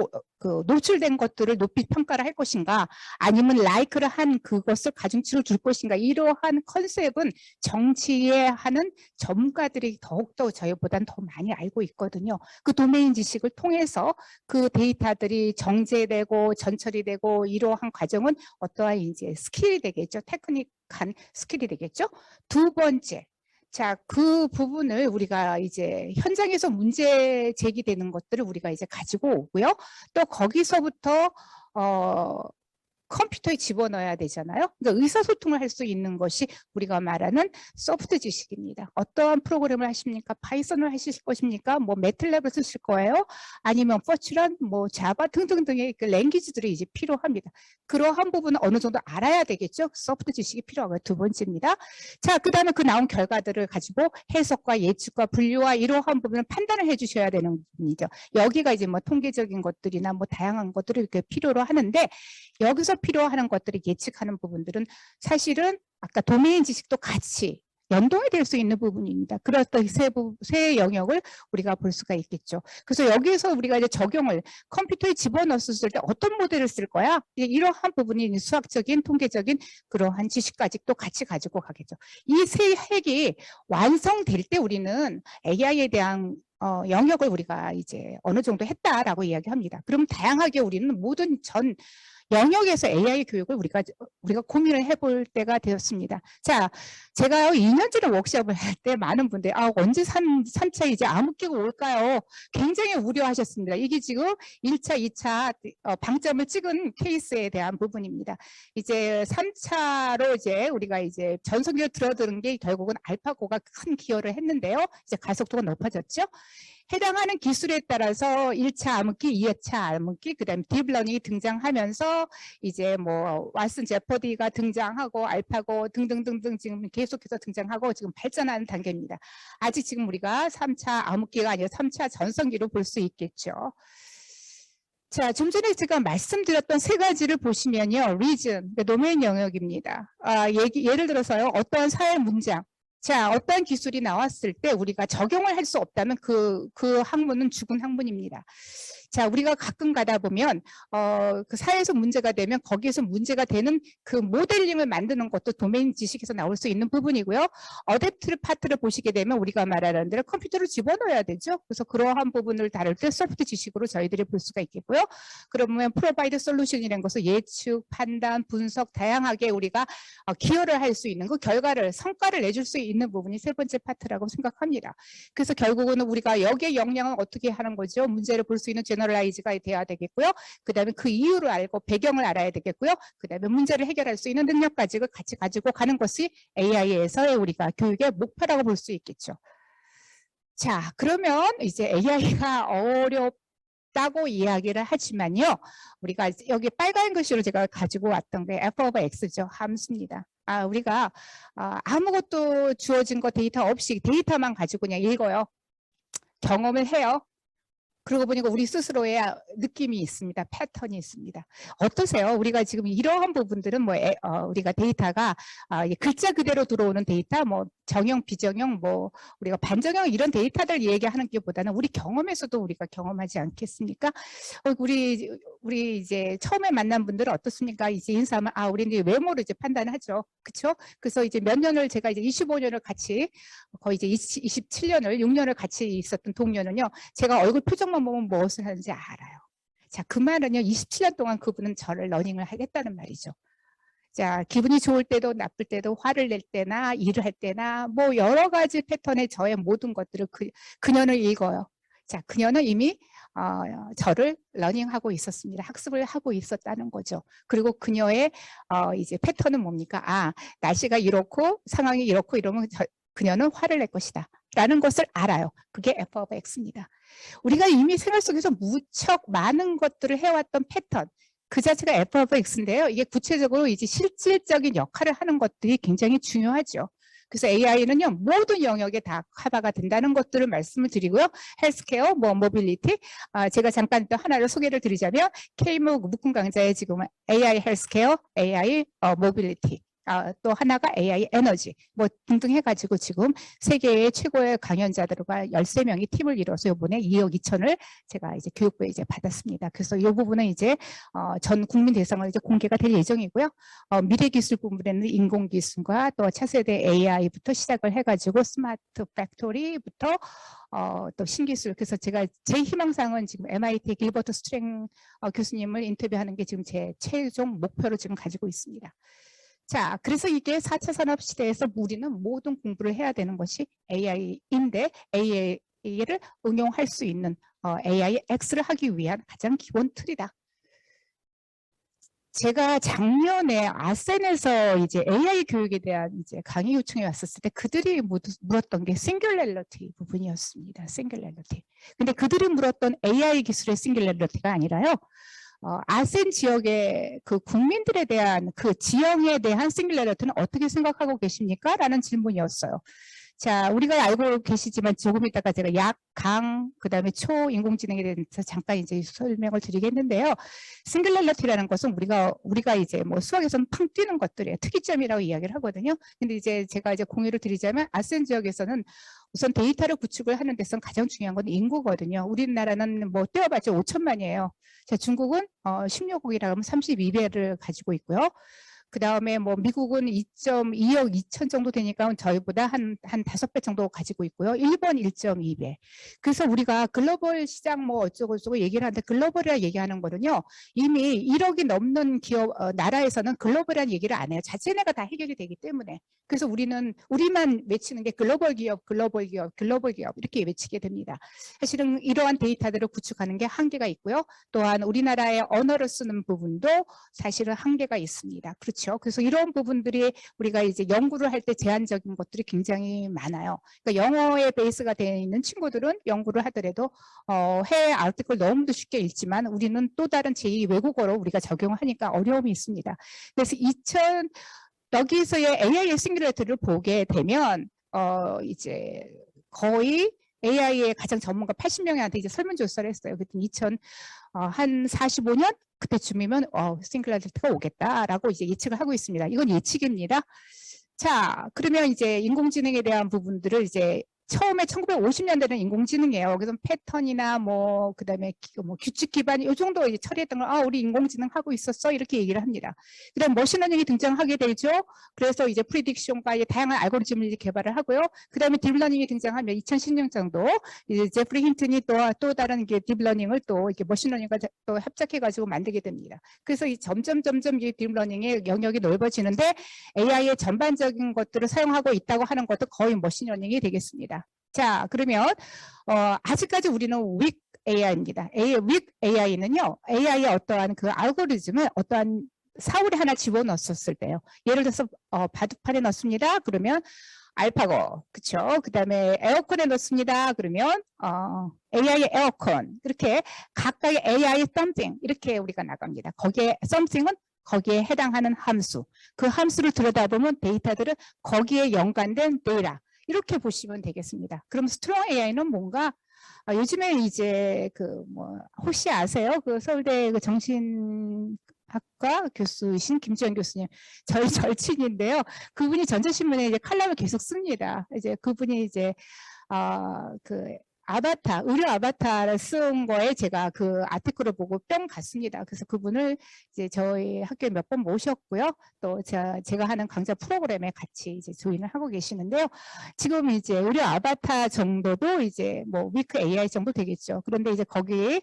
노출된 것들을 높이 평가를 할 것인가, 아니면 라이크를 한 그것을 가중치를 줄 것인가. 이러한 컨셉은 정치에 하는 전문가들이 더욱더 저희보다는 더 많이 알고 있거든요. 그 도메인 지식을 통해서 그 데이터들이 정제되고 전처리 되고 이러한 과정은 어떠한 이제 스킬이 되겠죠. 테크닉한 스킬이 되겠죠. 두 번째. 자, 그 부분을 우리가 이제 현장에서 문제 제기되는 것들을 우리가 이제 가지고 오고요. 또 거기서부터 컴퓨터에 집어넣어야 되잖아요. 그러니까 의사소통을 할 수 있는 것이 우리가 말하는 소프트 지식입니다. 어떠한 프로그램을 하십니까? 파이썬을 하실 것입니까? 뭐 매틀랩을 쓰실 거예요? 아니면 포츄런, 뭐 자바 등등등의 그 랭귀지들이 이제 필요합니다. 그러한 부분은 어느 정도 알아야 되겠죠? 소프트 지식이 필요하고요. 두 번째입니다. 자, 그 다음에 그 나온 결과들을 가지고 해석과 예측과 분류와 이러한 부분을 판단을 해주셔야 되는 부분이죠. 여기가 이제 뭐 통계적인 것들이나 뭐 다양한 것들을 이렇게 필요로 하는데 여기서 필요하는 것들을 예측하는 부분들은 사실은 아까 도메인 지식도 같이 연동이 될 수 있는 부분입니다. 그렇던 세 영역을 우리가 볼 수가 있겠죠. 그래서 여기에서 우리가 이제 적용을 컴퓨터에 집어넣었을 때 어떤 모델을 쓸 거야? 이러한 부분이 수학적인, 통계적인 그러한 지식까지 또 같이 가지고 가겠죠. 이 세 핵이 완성될 때 우리는 AI에 대한 영역을 우리가 이제 어느 정도 했다라고 이야기합니다. 그럼 다양하게 우리는 모든 전 영역에서 AI 교육을 우리가 고민을 해볼 때가 되었습니다. 자, 제가 2년 전에 워크숍을 할 때 많은 분들이 언제 3차 이제 암흑기가 올까요? 굉장히 우려하셨습니다. 이게 지금 1차, 2차 방점을 찍은 케이스에 대한 부분입니다. 이제 3차로 이제 우리가 이제 전성기로 들어드는 게 결국은 알파고가 큰 기여를 했는데요. 이제 가속도가 높아졌죠. 해당하는 기술에 따라서 1차 암흑기, 2차 암흑기, 그 다음에 딥러닝이 등장하면서 이제 뭐 왓슨 제퍼디가 등장하고 알파고 등등등등 지금 계속해서 등장하고 지금 발전하는 단계입니다. 아직 지금 우리가 3차 암흑기가 아니라 3차 전성기로 볼 수 있겠죠. 자, 좀 전에 제가 말씀드렸던 세 가지를 보시면요. 리즌, 도메인 영역입니다. 예를 들어서요. 어떠한 사회 문장. 자, 어떠한 기술이 나왔을 때 우리가 적용을 할 수 없다면 그 학문은 죽은 학문입니다. 자, 우리가 가끔 가다 보면 그 사회에서 문제가 되면 거기에서 문제가 되는 그 모델링을 만드는 것도 도메인 지식에서 나올 수 있는 부분이고요. 어댑트 파트를 보시게 되면 우리가 말하는 대로 컴퓨터를 집어넣어야 되죠. 그래서 그러한 부분을 다룰 때 소프트 지식으로 저희들이 볼 수가 있겠고요. 그러면 프로바이드 솔루션이라는 것을 예측, 판단, 분석 다양하게 우리가 기여를 할 수 있는 그 결과를 성과를 내줄 수 있는 부분이 세 번째 파트라고 생각합니다. 그래서 결국은 우리가 여기에 역량은 어떻게 하는 거죠? 문제를 볼 수 있는 제너럴라이즈가 돼야 되겠고요. 그 다음에 그 이유를 알고 배경을 알아야 되겠고요. 그 다음에 문제를 해결할 수 있는 능력까지 같이 가지고 가는 것이 AI에서의 우리가 교육의 목표라고 볼 수 있겠죠. 자, 그러면 이제 AI가 어렵다고 이야기를 하지만요. 우리가 여기 빨간 글씨로 제가 가지고 왔던 게 f/x죠. 함수입니다. 우리가 아무것도 주어진 거 데이터 없이 데이터만 가지고 그냥 읽어요. 경험을 해요. 그러고 보니까 우리 스스로의 느낌이 있습니다. 패턴이 있습니다. 어떠세요? 우리가 지금 이러한 부분들은 뭐 우리가 데이터가 글자 그대로 들어오는 데이터, 뭐 정형, 비정형, 뭐 우리가 반정형 이런 데이터들 얘기하는 게보다는 우리 경험에서도 우리가 경험하지 않겠습니까? 우리 이제 처음에 만난 분들은 어떻습니까? 이제 인사하면 우리는 외모로 이제 판단하죠. 그렇죠? 그래서 이제 몇 년을 제가 이제 25년을 같이 거의 이제 27년을 6년을 같이 있었던 동료는요. 제가 얼굴 표정만 보면 무엇을 하는지 알아요. 자, 그 말은요. 27년 동안 그분은 저를 러닝을 하겠다는 말이죠. 자, 기분이 좋을 때도 나쁠 때도 화를 낼 때나 일을 할 때나 뭐 여러 가지 패턴의 저의 모든 것들을 그녀는 읽어요. 자, 그녀는 이미 저를 러닝하고 있었습니다. 학습을 하고 있었다는 거죠. 그리고 그녀의 이제 패턴은 뭡니까? 날씨가 이렇고 상황이 이렇고 이러면 그녀는 화를 낼 것이다. 라는 것을 알아요. 그게 F of X입니다. 우리가 이미 생활 속에서 무척 많은 것들을 해왔던 패턴, 그 자체가 F of X인데요. 이게 구체적으로 이제 실질적인 역할을 하는 것들이 굉장히 중요하죠. 그래서 AI는요, 모든 영역에 다 커버가 된다는 것들을 말씀을 드리고요. 헬스케어, 모빌리티, 제가 잠깐 또 하나를 소개를 드리자면, K목 묶음 강좌에 지금 AI 헬스케어, AI 모빌리티, 또 하나가 AI 에너지 뭐 등등 해가지고 지금 세계의 최고의 강연자들과 13명이 팀을 이뤄서 이번에 2억 2천을 제가 이제 교육부에 이제 받았습니다. 그래서 이 부분은 이제 전 국민 대상으로 이제 공개가 될 예정이고요. 미래 기술 부분에는 인공기술과 또 차세대 AI부터 시작을 해가지고 스마트 팩토리부터 또 신기술. 그래서 제가 제 희망사항은 지금 MIT 길버트 스트랭 교수님을 인터뷰하는 게 지금 제 최종 목표로 지금 가지고 있습니다. 자, 그래서 이게 4차 산업시대에서 우리는 모든 공부를 해야 되는 것이 AI인데 AI를 응용할 수 있는 AI X를 하기 위한 가장 기본 틀이다. 제가 작년에 아센에서 이제 AI 교육에 대한 이제 강의 요청이 왔었을 때 그들이 물었던 게 싱귤레러티 부분이었습니다. 싱귤레러티. 근데 그들이 물었던 AI 기술의 싱귤레러티가 아니라요. 아센 지역의 그 국민들에 대한 그 지형에 대한 싱귤레러티는 어떻게 생각하고 계십니까? 라는 질문이었어요. 자, 우리가 알고 계시지만 조금 이따가 제가 약, 강, 그 다음에 초, 인공지능에 대해서 잠깐 이제 설명을 드리겠는데요. 싱귤레러티라는 것은 우리가 이제 뭐 수학에서는 팡 뛰는 것들이에요. 특이점이라고 이야기를 하거든요. 근데 이제 제가 이제 공유를 드리자면 아센 지역에서는 우선 데이터를 구축을 하는 데서는 가장 중요한 건 인구거든요. 우리나라는 뭐 떼어봤자 5천만이에요. 자, 중국은 16억이라 하면 32배를 가지고 있고요. 그 다음에 뭐 미국은 2.2억 2천 정도 되니까 저희보다 한 5배 정도 가지고 있고요. 일본 1.2배. 그래서 우리가 글로벌 시장 뭐 어쩌고저쩌고 얘기를 하는데 글로벌이라 얘기하는 거는요. 이미 1억이 넘는 기업, 나라에서는 글로벌이라는 얘기를 안 해요. 자체내가 다 해결이 되기 때문에. 그래서 우리만 외치는 게 글로벌 기업, 글로벌 기업, 글로벌 기업 이렇게 외치게 됩니다. 사실은 이러한 데이터들을 구축하는 게 한계가 있고요. 또한 우리나라의 언어를 쓰는 부분도 사실은 한계가 있습니다. 그렇죠. 그래서 이런 부분들이 우리가 이제 연구를 할 때 제한적인 것들이 굉장히 많아요. 그러니까 영어에 베이스가 되어 있는 친구들은 연구를 하더라도 해외 아티클 너무도 쉽게 읽지만 우리는 또 다른 제2 외국어로 우리가 적용하니까 어려움이 있습니다. 그래서 여기서의 AI의 싱귤레러티를 보게 되면 이제 거의 AI의 가장 전문가 80명한테 이제 설문조사를 했어요. 그랬더니 한 45년 그때쯤이면 싱귤레러티가 오겠다라고 이제 예측을 하고 있습니다. 이건 예측입니다. 자, 그러면 이제 인공지능에 대한 부분들을 이제 처음에 1950년대는 인공지능이에요. 그래서 패턴이나 뭐 그다음에 뭐 규칙 기반 이 정도 이제 처리했던 걸 우리 인공지능 하고 있었어 이렇게 얘기를 합니다. 그다음 머신러닝이 등장하게 되죠. 그래서 이제 프리딕션과 다양한 알고리즘을 이제 개발을 하고요. 그다음에 딥러닝이 등장하면 2010년 정도 이제 제프리 힌튼이 또 다른 게 딥러닝을 또 이렇게 머신러닝과 또 합작해가지고 만들게 됩니다. 그래서 점점 이 딥러닝의 영역이 넓어지는데 AI의 전반적인 것들을 사용하고 있다고 하는 것도 거의 머신러닝이 되겠습니다. 자, 그러면 아직까지 우리는 weak AI입니다. weak AI는요, AI의 어떠한 그 알고리즘을 어떠한 사물에 하나 집어넣었을 때요. 예를 들어서 바둑판에 넣습니다. 그러면 알파고, 그쵸? 그 다음에 에어컨에 넣습니다. 그러면 AI의 에어컨, 이렇게 각각의 AI something 이렇게 우리가 나갑니다. 거기에 something은 거기에 해당하는 함수, 그 함수를 들여다보면 데이터들은 거기에 연관된 데이터, 이렇게 보시면 되겠습니다. 그럼 스트롱 AI는 뭔가 요즘에 이제 그 뭐 혹시 아세요? 그 서울대 그 정신학과 교수이신 김지연 교수님, 저희 절친인데요. 그분이 전자신문에 이제 칼럼을 계속 씁니다. 이제 그분이 이제 그 아바타, 의료 아바타를 쓴 거에 제가 그 아티클을 보고 뿅 갔습니다. 그래서 그분을 이제 저희 학교에 몇 번 모셨고요. 또 제가 하는 강좌 프로그램에 같이 이제 조인을 하고 계시는데요. 지금 이제 의료 아바타 정도도 이제 뭐 위크 AI 정도 되겠죠. 그런데 이제 거기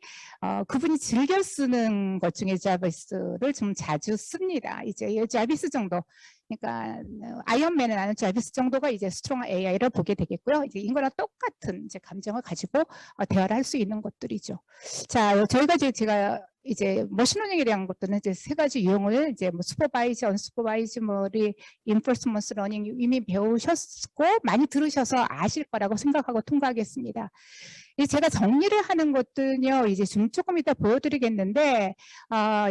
그분이 즐겨 쓰는 것 중에 자비스를 좀 자주 씁니다. 이제 자비스 정도. 그러니까 아이언맨을 아는 자비스 정도가 이제 스트롱 AI를 보게 되겠고요. 이제 이거랑 똑같은 이제 감정을 가지고 대화를 할 수 있는 것들이죠. 자, 저희가 제가 이제 머신러닝에 대한 것들은 이제 세 가지 유형을 이제 뭐 슈퍼바이즈, 언슈퍼바이즈, 인포스먼스 러닝 이미 배우셨고 많이 들으셔서 아실 거라고 생각하고 통과하겠습니다. 제가 정리를 하는 것들은요, 이제 좀 조금 이따 보여드리겠는데,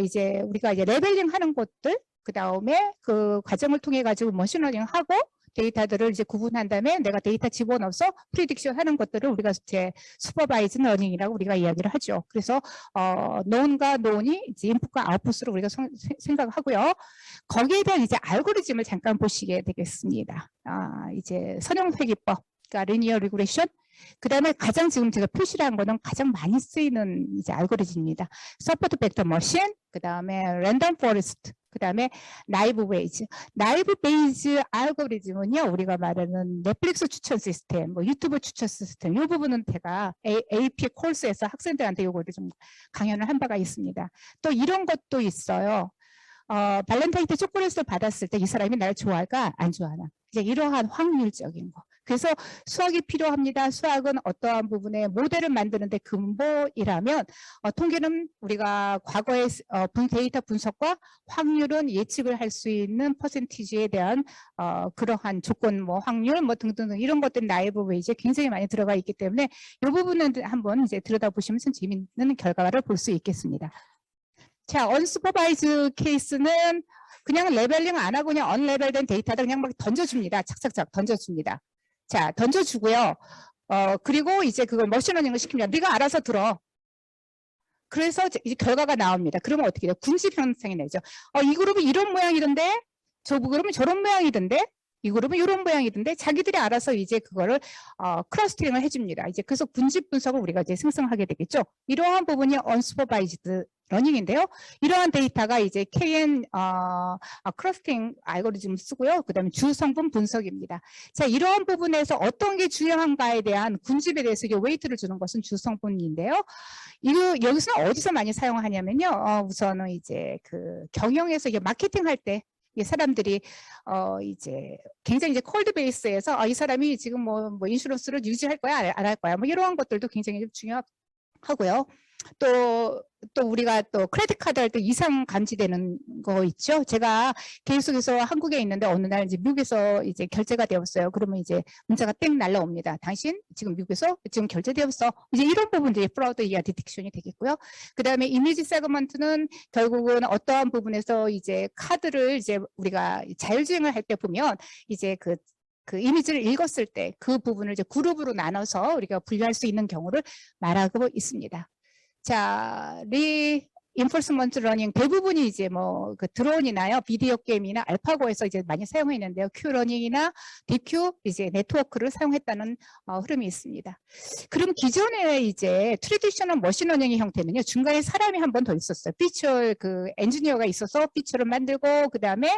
이제 우리가 이제 레벨링 하는 것들, 그 다음에 그 과정을 통해 가지고 머신러닝 하고 데이터들을 이제 구분한 다음에 내가 데이터 집어넣어서 프리딕션 하는 것들을 우리가 이제 슈퍼바이즈 러닝이라고 우리가 이야기를 하죠. 그래서 논과 논이 이제 인풋과 아웃풋으로 우리가 생각하고요. 거기에 대한 이제 알고리즘을 잠깐 보시게 되겠습니다. 이제 선형회귀법, 그러니까 리니어 리그레션. 그 다음에 가장 지금 제가 표시를 한 거는 가장 많이 쓰이는 이제 알고리즘입니다. 서포트 벡터 머신, 그 다음에 랜덤 포레스트, 그 다음에 나이브 베이즈. 나이브 베이즈 알고리즘은요, 우리가 말하는 넷플릭스 추천 시스템, 뭐 유튜브 추천 시스템, 이 부분은 제가 AP 코र्स에서 학생들한테 요거를 좀 강연을 한 바가 있습니다. 또 이런 것도 있어요. 발렌타인데 초콜릿을 받았을 때 이 사람이 나를 좋아할까 안 좋아하나, 이제 이러한 확률적인 거. 그래서 수학이 필요합니다. 수학은 어떠한 부분에 모델을 만드는데 근본이라면 통계는 우리가 과거의 데이터 분석과 확률은 예측을 할 수 있는 퍼센티지에 대한 그러한 조건, 뭐 확률, 뭐 등등 이런 것들 나이브 베이지에 굉장히 많이 들어가 있기 때문에 이 부분은 한번 이제 들여다보시면 참 재미있는 결과를 볼 수 있겠습니다. 자, 언슈퍼바이즈 케이스는 그냥 레벨링 안 하고 그냥 언레벨된 데이터를 그냥 막 던져줍니다. 착착착 던져줍니다. 자, 던져주고요. 그리고 이제 그걸 머신러닝을 시킵니다. 네가 알아서 들어. 그래서 이제 결과가 나옵니다. 그러면 어떻게 돼요? 군집 현상이 나죠. 이 그룹은 이런 모양이던데, 저 그룹은 저런 모양이던데, 이 그룹은 이런 모양이던데, 자기들이 알아서 이제 그거를 클러스터링을 해줍니다. 이제 그래서 군집 분석을 우리가 이제 생성하게 되겠죠. 이러한 부분이 언슈퍼바이즈드 러닝인데요. 이러한 데이터가 이제 KN 클러스터링 알고리즘을 쓰고요. 그 다음에 주성분 분석입니다. 자, 이러한 부분에서 어떤 게 중요한가에 대한 군집에 대해서 이게 웨이트를 주는 것은 주성분인데요. 여기서는 어디서 많이 사용하냐면요. 우선은 이제 그 경영에서 이게 마케팅 할 때 사람들이 이제 굉장히 이제 콜드 베이스에서 이 사람이 지금 뭐 인슈런스를 유지할 거야, 안 할 거야, 뭐 이러한 것들도 굉장히 중요하고요. 또 우리가 또 크레딧 카드 할 때 이상 감지되는 거 있죠. 제가 계속해서 한국에 있는데 어느 날 이제 미국에서 이제 결제가 되었어요. 그러면 이제 문자가 땡 날라옵니다. 당신 지금 미국에서 지금 결제되었어. 이제 이런 부분들이 프로드 이하 디텍션이 되겠고요. 그 다음에 이미지 세그먼트는 결국은 어떠한 부분에서 이제 카드를 이제 우리가 자율주행을 할 때 보면 이제 그 이미지를 읽었을 때 그 부분을 이제 그룹으로 나눠서 우리가 분류할 수 있는 경우를 말하고 있습니다. 자, 인포스먼트 러닝 대부분이 이제 뭐 그 드론이나요, 비디오 게임이나 알파고에서 이제 많이 사용했는데요. 큐러닝이나 딥큐 이제 네트워크를 사용했다는 흐름이 있습니다. 그럼 기존에 이제 트래디셔널 머신러닝의 형태는요, 중간에 사람이 한 번 더 있었어요. 피처 그 엔지니어가 있어서 피처를 만들고 그 다음에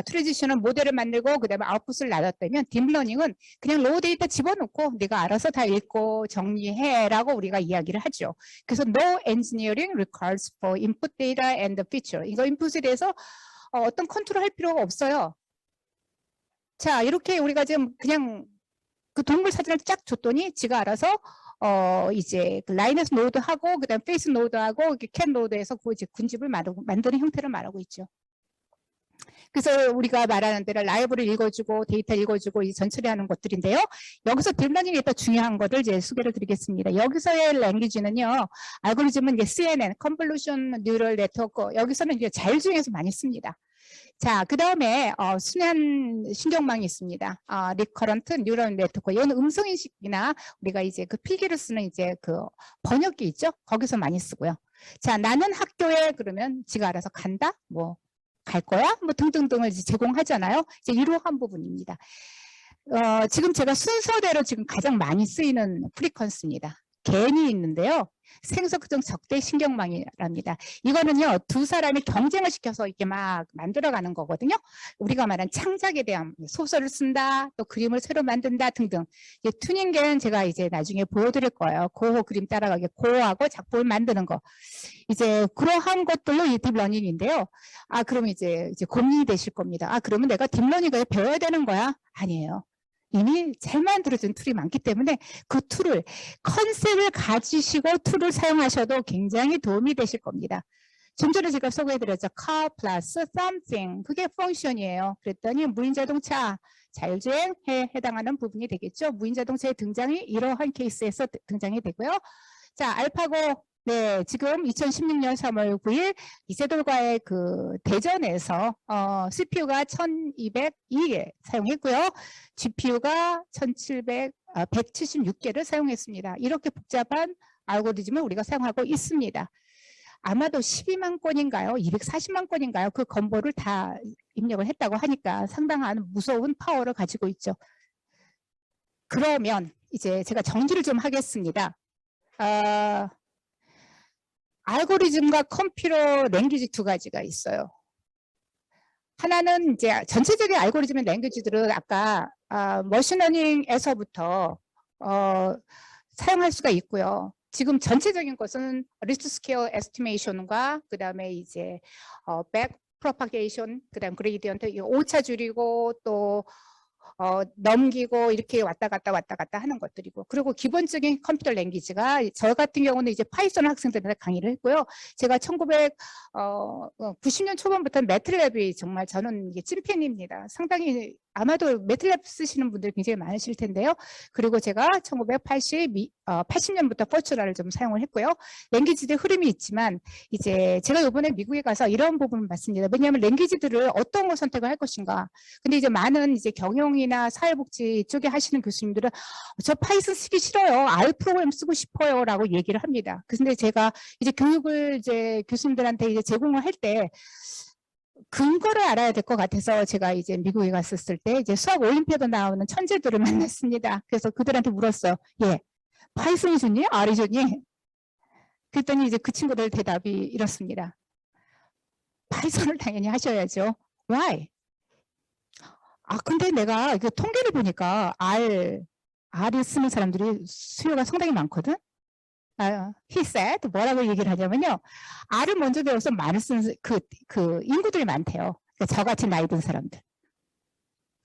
트랜지셔널 모델을 만들고 그 다음에 아웃풋을 나눴다면 딥러닝은 그냥 로우 데이터 집어넣고 네가 알아서 다 읽고 정리해 라고 우리가 이야기를 하죠. 그래서 no engineering requires for input data and feature. 이거 인풋에 대해서 어떤 컨트롤 할 필요가 없어요. 자, 이렇게 우리가 지금 그냥 그 동물 사진을 쫙 줬더니 지가 알아서 이제 그 라이너스 노드하고 그다음 페이스 노드하고 캔 노드에서 그 이제 군집을 만드는 형태를 말하고 있죠. 그래서 우리가 말하는 대로 라이브를 읽어주고 데이터 읽어주고 이 전처리하는 것들인데요. 여기서 딥러닝이 더 중요한 것을 이제 소개를 드리겠습니다. 여기서의 랭귀지는요, 알고리즘은 이제 CNN, Convolution Neural Network, 여기서는 이제 자율주행에서 많이 씁니다. 자, 그 다음에 순환 신경망이 있습니다. 리커런트 뉴럴 네트워크. 이건 음성인식이나 우리가 이제 그 필기를 쓰는 이제 그 번역기 있죠? 거기서 많이 쓰고요. 자, 나는 학교에 그러면 지가 알아서 간다? 뭐 갈 거야? 뭐 등등등을 이제 제공하잖아요. 이제 이러한 부분입니다. 지금 제가 순서대로 지금 가장 많이 쓰이는 프리퀀스입니다. 겐이 있는데요. 생석적 적대 신경망이랍니다. 이거는요, 두 사람이 경쟁을 시켜서 이렇게 막 만들어가는 거거든요. 우리가 말한 창작에 대한 소설을 쓴다, 또 그림을 새로 만든다 등등. 이제 튜닝겐 제가 이제 나중에 보여드릴 거예요. 고호 그림 따라가게 고호하고 작품을 만드는 거. 이제 그러한 것들로 이 딥러닝인데요. 그러면 이제 고민이 되실 겁니다. 그러면 내가 딥러닝을 배워야 되는 거야? 아니에요. 이미 잘 만들어진 툴이 많기 때문에 그 툴을 컨셉을 가지시고 툴을 사용하셔도 굉장히 도움이 되실 겁니다. 좀 전에 제가 소개해드렸죠. car plus something 그게 펑션이에요. 그랬더니 무인자동차 자율주행에 해당하는 부분이 되겠죠. 무인자동차의 등장이 이러한 케이스에서 등장이 되고요. 자, 알파고 네, 지금 2016년 3월 9일 이세돌과의 그 대전에서 CPU가 1202개 사용했고요. GPU가 176개를 사용했습니다. 이렇게 복잡한 알고리즘을 우리가 사용하고 있습니다. 아마도 12만 건인가요? 240만 건인가요? 그 건보를 다 입력을 했다고 하니까 상당한 무서운 파워를 가지고 있죠. 그러면 이제 제가 정리를 좀 하겠습니다. 알고리즘과 컴퓨터 랭귀지 두 가지가 있어요. 하나는 이제 전체적인 알고리즘의 랭귀지들은 아까 머신러닝에서부터 사용할 수가 있고요. 지금 전체적인 것은 리스트 스퀘어 에스티메이션과 그 다음에 이제 백 프로파게이션, 그 다음 그레이디언트 오차 줄이고 또 넘기고 이렇게 왔다 갔다 하는 것들이고, 그리고 기본적인 컴퓨터 랭귀지가 저 같은 경우는 이제 파이썬 학생들한테 강의를 했고요. 제가 1990년 초반부터 매틀랩이 정말 저는 이게 찐팬입니다. 상당히 아마도 매틀랩 쓰시는 분들 굉장히 많으실 텐데요. 그리고 제가 1980년부터 포츄라를 좀 사용을 했고요. 랭귀지들 흐름이 있지만 이제 제가 이번에 미국에 가서 이런 부분을 봤습니다. 왜냐하면 랭귀지들을 어떤 걸 선택을 할 것인가. 근데 이제 많은 이제 경영이나 사회복지 쪽에 하시는 교수님들은 저 파이썬 쓰기 싫어요. R 프로그램 쓰고 싶어요라고 얘기를 합니다. 근데 제가 이제 교육을 이제 교수님들한테 이제 제공을 할 때 근거를 알아야 될 것 같아서 제가 이제 미국에 갔었을 때 이제 수학 올림피아드 나오는 천재들을 만났습니다. 그래서 그들한테 물었어요. 예, 파이썬이 좋니? R이 좋니? 그랬더니 이제 그 친구들 대답이 이렇습니다. 파이썬을 당연히 하셔야죠. Why? 근데 내가 그 통계를 보니까 R을 쓰는 사람들이 수요가 상당히 많거든. he said 뭐라고 얘기를 하냐면요. R을 먼저 배워서 말을 쓰는 그 인구들이 많대요. 그러니까 저 같은 나이 든 사람들.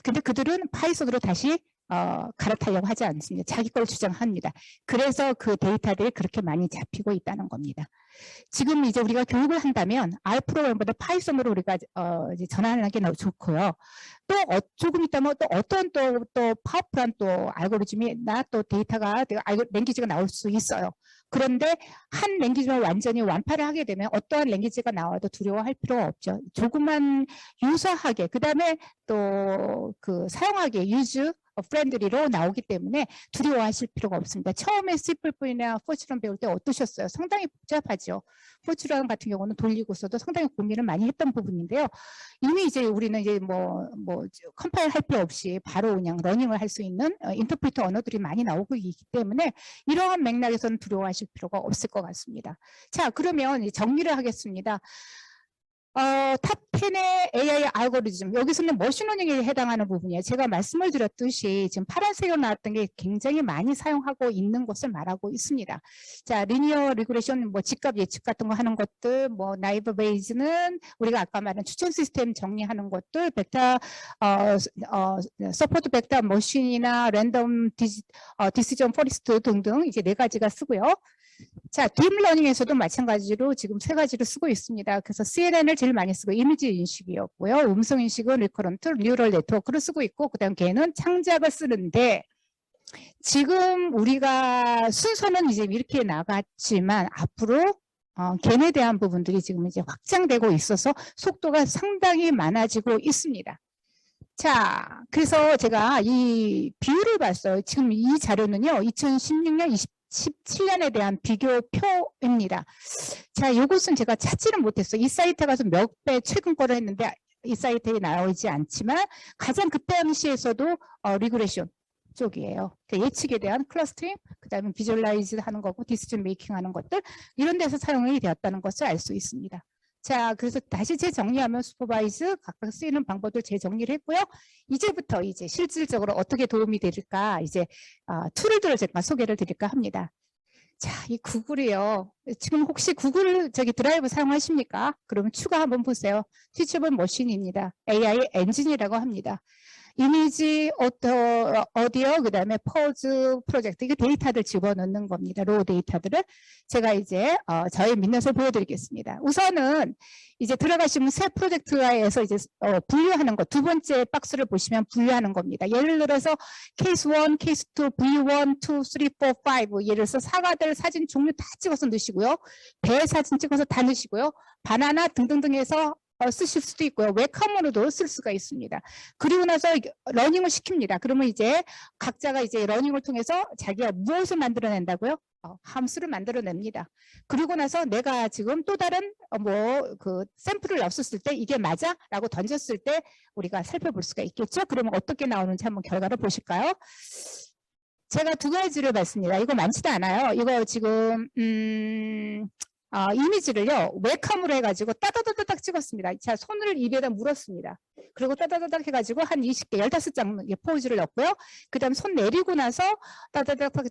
근데 그들은 파이썬으로 다시 갈아타려고 하지 않습니다. 자기 걸 주장합니다. 그래서 그 데이터들이 그렇게 많이 잡히고 있다는 겁니다. 지금 이제 우리가 교육을 한다면 R 프로그램보다 파이썬으로 우리가 이제 전환하는 게 좋고요. 또 조금 있다면 또 어떤 또 파워풀한 또 알고리즘이나 또 데이터가 랭귀지가 나올 수 있어요. 그런데 한 랭귀지만 완전히 완파를 하게 되면 어떠한 랭귀지가 나와도 두려워할 필요가 없죠. 조금만 유사하게, 그 다음에 또 그 사용하기에 유즈 프렌들리로 나오기 때문에 두려워하실 필요가 없습니다. 처음에 C++이나 포츄런 배울 때 어떠셨어요? 상당히 복잡하죠. 포츄런 같은 경우는 돌리고서도 상당히 고민을 많이 했던 부분인데요. 이미 이제 우리는 이제 뭐 컴파일 할 필요 없이 바로 그냥 러닝을 할 수 있는 인터프리터 언어들이 많이 나오고 있기 때문에 이러한 맥락에서는 두려워하실 필요가 없을 것 같습니다. 자, 그러면 정리를 하겠습니다. 탑 10의 AI 알고리즘, 여기서는 머신러닝에 해당하는 부분이에요. 제가 말씀을 드렸듯이 지금 파란색으로 나왔던 게 굉장히 많이 사용하고 있는 것을 말하고 있습니다. 자, 리니어 리그레션, 뭐 집값 예측 같은 거 하는 것들, 뭐 나이버 베이즈는 우리가 아까 말한 추천 시스템 정리하는 것들, 벡터 서포트 벡터 머신이나 랜덤 디시전 포리스트 등등 이제 4가지가 쓰고요. 자, 딥러닝에서도 마찬가지로 지금 3가지를 쓰고 있습니다. 그래서 CNN을 제일 많이 쓰고 이미지 인식이었고요. 음성 인식은 리커런트, 뉴럴 네트워크를 쓰고 있고, 그 다음 걔는 창작을 쓰는데, 지금 우리가 순서는 이제 이렇게 나갔지만 앞으로 겐에 대한 부분들이 지금 이제 확장되고 있어서 속도가 상당히 많아지고 있습니다. 자, 그래서 제가 이 비율을 봤어요. 지금 이 자료는요, 2016년, 17년에 대한 비교표입니다. 자, 이것은 제가 찾지는 못했어요. 이 사이트에 가서 몇 배 최근 거를 했는데 이 사이트에 나오지 않지만 가장 그 당시에서도 리그레션 쪽이에요. 그러니까 예측에 대한 클러스터링, 그 다음에 비주얼라이즈 하는 거고 디시전 메이킹 하는 것들 이런 데서 사용이 되었다는 것을 알 수 있습니다. 자, 그래서 다시 재정리하면 슈퍼바이즈 각각 쓰이는 방법들 재정리를 했고요. 이제부터 이제 실질적으로 어떻게 도움이 될까 이제 툴들을 제가 소개를 드릴까 합니다. 자, 이 구글이요. 지금 혹시 구글 드라이브 사용하십니까? 그러면 추가 한번 보세요. 티처블 머신입니다. AI 엔진이라고 합니다. 이미지, 오디오, 그 다음에 포즈 프로젝트, 이게 데이터들 집어넣는 겁니다. 로우 데이터들을. 제가 이제, 저의 민낯을 보여드리겠습니다. 우선은 이제 들어가시면 새 프로젝트에서 이제, 분류하는 것, 두 번째 박스를 보시면 분류하는 겁니다. 예를 들어서 케이스 1, 케이스 2, V1, 2, 3, 4, 5. 예를 들어서 사과들 사진 종류 다 찍어서 넣으시고요. 배 사진 찍어서 다 넣으시고요. 바나나 등등등 해서 쓰실 수도 있고요. 웹카머로도 쓸 수가 있습니다. 그리고 나서 러닝을 시킵니다. 그러면 이제 각자가 이제 러닝을 통해서 자기가 무엇을 만들어낸다고요? 함수를 만들어냅니다. 그리고 나서 내가 지금 또 다른 그 샘플을 넣었을 때 이게 맞아? 라고 던졌을 때 우리가 살펴볼 수가 있겠죠? 그러면 어떻게 나오는지 한번 결과를 보실까요? 제가 두 가지를 봤습니다. 이거 많지도 않아요. 이거 지금 이미지를요, 웹캠으로 해가지고 따다다닥 찍었습니다. 자, 손을 입에다 물었습니다. 그리고 따다다닥 해가지고 한 20개, 15장 포즈를 넣었고요. 그 다음 손 내리고 나서 따다다닥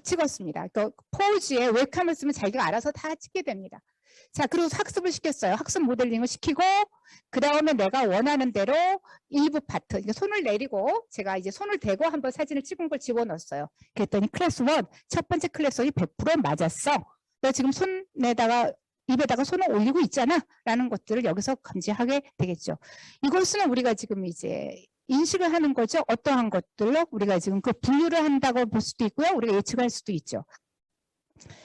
찍었습니다. 그 포즈에 웹캠을 쓰면 자기가 알아서 다 찍게 됩니다. 자, 그리고 학습을 시켰어요. 학습 모델링을 시키고, 그 다음에 내가 원하는 대로 일부 파트, 그러니까 손을 내리고, 제가 이제 손을 대고 한번 사진을 찍은 걸 집어넣었어요. 그랬더니 클래스 1, 첫 번째 클래스 1이 100% 맞았어. 너 지금 손에다가 입에다가 손을 올리고 있잖아 라는 것들을 여기서 감지하게 되겠죠. 이것은 우리가 지금 이제 인식을 하는 거죠. 어떠한 것들로 우리가 지금 그 분류를 한다고 볼 수도 있고요. 우리가 예측할 수도 있죠.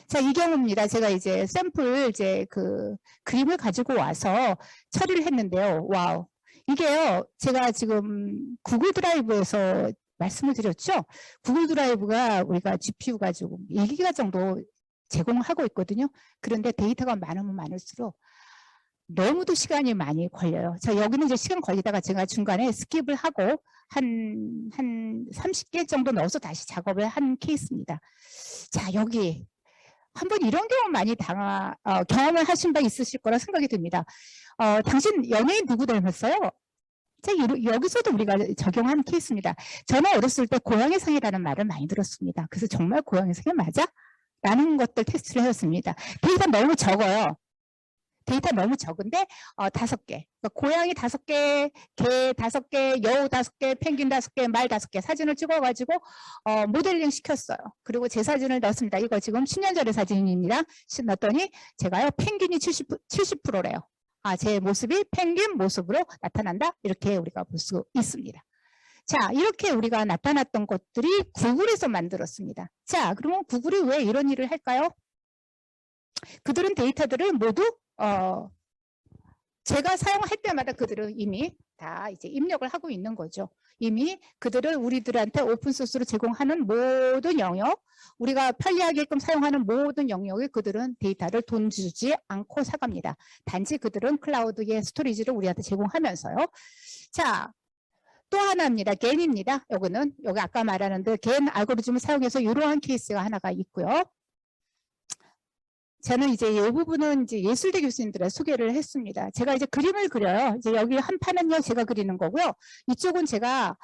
자, 이 경우입니다. 제가 이제 샘플 이제 그 그림을 가지고 와서 처리를 했는데요. 와우. 이게요. 제가 지금 구글 드라이브에서 말씀을 드렸죠. 구글 드라이브가 우리가 GPU 가지고 1기가 정도 제공하고 있거든요. 그런데 데이터가 많으면 많을수록 너무도 시간이 많이 걸려요. 자, 여기는 이제 시간 걸리다가 제가 중간에 스킵을 하고 한 30개 정도 넣어서 다시 작업을 한 케이스입니다. 자, 여기 한번 이런 경험 많이 경험을 하신 바 있으실 거라 생각이 듭니다. 당신 연예인 누구 닮았어요? 자, 여기서도 우리가 적용한 케이스입니다. 저는 어렸을 때 고양이 상이라는 말을 많이 들었습니다. 그래서 정말 고양이 상이 맞아? 라는 것들 테스트를 했습니다. 데이터 너무 적어요. 데이터 너무 적은데 5개. 그러니까 고양이 5개, 개 5개, 여우 5개, 펭귄 5개, 말 5개 사진을 찍어가지고 모델링 시켰어요. 그리고 제 사진을 넣었습니다. 이거 지금 10년 전의 사진입니다. 넣었더니 제가요 펭귄이 70%래요. 제 모습이 펭귄 모습으로 나타난다. 이렇게 우리가 볼 수 있습니다. 자, 이렇게 우리가 나타났던 것들이 구글에서 만들었습니다. 자, 그러면 구글이 왜 이런 일을 할까요? 그들은 데이터들을 모두 제가 사용할 때마다 그들은 이미 다 이제 입력을 하고 있는 거죠. 이미 그들은 우리들한테 오픈소스로 제공하는 모든 영역, 우리가 편리하게끔 사용하는 모든 영역에 그들은 데이터를 돈 주지 않고 사갑니다. 단지 그들은 클라우드의 스토리지를 우리한테 제공하면서요. 자, 또 하나입니다. 겐입니다. 여기 아까 말하는데 겐 알고리즘을 사용해서 이러한 케이스가 하나가 있고요. 저는 이제 이 부분은 이제 예술대 교수님들의 소개를 했습니다. 제가 이제 그림을 그려요. 이제 여기 한 판은요, 제가 그리는 거고요. 이쪽은 제가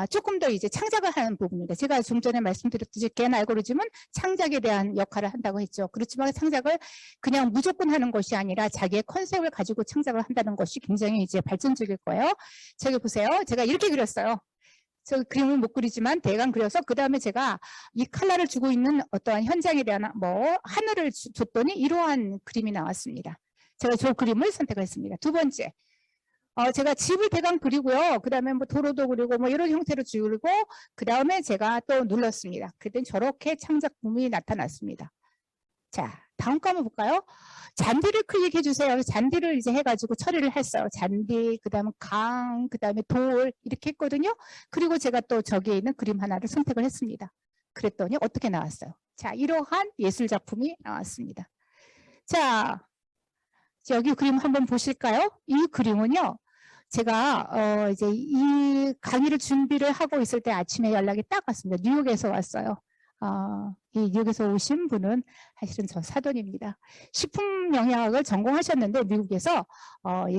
조금 더 이제 창작을 하는 부분입니다. 제가 좀 전에 말씀드렸듯이 겐 알고리즘은 창작에 대한 역할을 한다고 했죠. 그렇지만 창작을 그냥 무조건 하는 것이 아니라 자기의 컨셉을 가지고 창작을 한다는 것이 굉장히 이제 발전적일 거예요. 저기 보세요. 제가 이렇게 그렸어요. 저 그림을 못 그리지만 대강 그려서 그 다음에 제가 이 컬러를 주고 있는 어떠한 현장에 대한 하늘을 줬더니 이러한 그림이 나왔습니다. 제가 저 그림을 선택했습니다. 두 번째, 제가 집을 대강 그리고요. 그 다음에 도로도 그리고 이런 형태로 그리고 그 다음에 제가 또 눌렀습니다. 그랬더니 저렇게 창작품이 나타났습니다. 자, 다음 거 한번 볼까요? 잔디를 클릭해 주세요. 잔디를 이제 해가지고 처리를 했어요. 잔디, 그 다음에 강, 그 다음에 돌 이렇게 했거든요. 그리고 제가 또 저기에 있는 그림 하나를 선택을 했습니다. 그랬더니 어떻게 나왔어요? 자, 이러한 예술 작품이 나왔습니다. 자, 여기 그림 한번 보실까요? 이 그림은요. 제가 이제 이 강의를 준비를 하고 있을 때 아침에 연락이 딱 왔습니다. 뉴욕에서 왔어요. 이 뉴욕에서 오신 분은 사실은 저 사돈입니다. 식품 영양학을 전공하셨는데 미국에서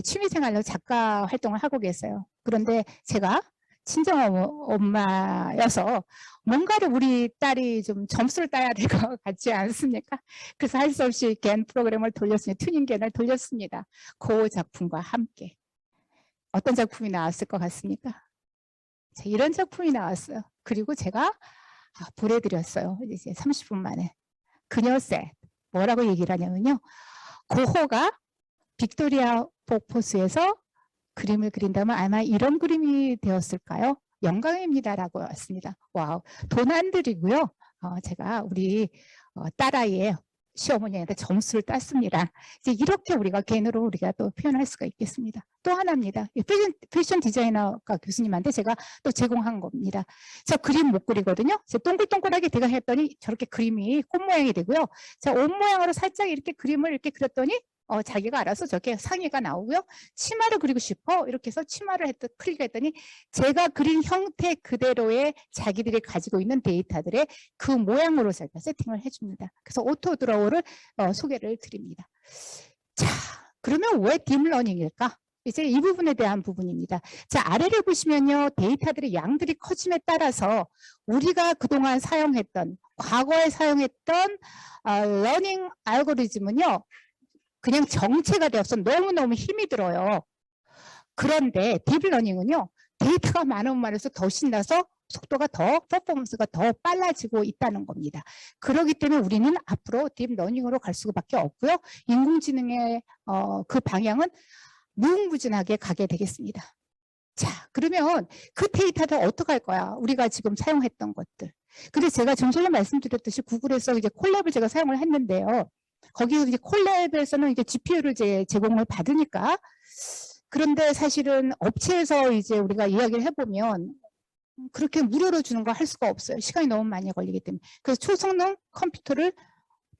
취미생활로 작가 활동을 하고 계세요. 그런데 제가 친정 엄마여서 뭔가를 우리 딸이 좀 점수를 따야 될 것 같지 않습니까? 그래서 할 수 없이 겐 프로그램을 돌렸습니다. 튜닝겐을 돌렸습니다. 그 작품과 함께. 어떤 작품이 나왔을 것 같습니까? 자, 이런 작품이 나왔어요. 그리고 제가 보내드렸어요. 이제 30분 만에. 그녀셋. 뭐라고 얘기를 하냐면요. 고호가 빅토리아 폭포수에서 그림을 그린다면 아마 이런 그림이 되었을까요? 영광입니다라고 왔습니다. 와우. 돈 안 들이고요. 제가 우리 딸아이의 시어머니한테 점수를 땄습니다. 이제 이렇게 우리가 겐으로 우리가 또 표현할 수가 있겠습니다. 또 하나입니다. 패션 디자이너가 교수님한테 제가 또 제공한 겁니다. 자, 그림 못 그리거든요. 동글동글하게 제가 했더니 저렇게 그림이 꽃 모양이 되고요. 자, 옷 모양으로 살짝 이렇게 그림을 이렇게 그렸더니 자기가 알아서 저렇게 상의가 나오고요. 치마를 그리고 싶어 이렇게 해서 치마를 클릭했더니 제가 그린 형태 그대로의 자기들이 가지고 있는 데이터들의 그 모양으로 제가 세팅을 해줍니다. 그래서 오토 드로우를 소개를 드립니다. 자, 그러면 왜 딥러닝일까? 이제 이 부분에 대한 부분입니다. 자, 아래를 보시면요. 데이터들의 양들이 커짐에 따라서 우리가 그동안 사용했던 과거에 사용했던 러닝 알고리즘은요. 그냥 정체가 되어서 너무너무 힘이 들어요. 그런데 딥러닝은요. 데이터가 많으면 많을수록 더 신나서 속도가 더, 퍼포먼스가 더 빨라지고 있다는 겁니다. 그렇기 때문에 우리는 앞으로 딥러닝으로 갈 수밖에 없고요. 인공지능의 그 방향은 무궁무진하게 가게 되겠습니다. 자, 그러면 그 데이터를 어떻게 할 거야? 우리가 지금 사용했던 것들. 근데 제가 좀 전에 말씀드렸듯이 구글에서 이제 콜랩을 제가 사용을 했는데요. 거기서 이제 콜랩에서는 이제 GPU를 이제 제공을 받으니까 그런데 사실은 업체에서 이제 우리가 이야기를 해보면 그렇게 무료로 주는 거 할 수가 없어요. 시간이 너무 많이 걸리기 때문에. 그래서 초성능 컴퓨터를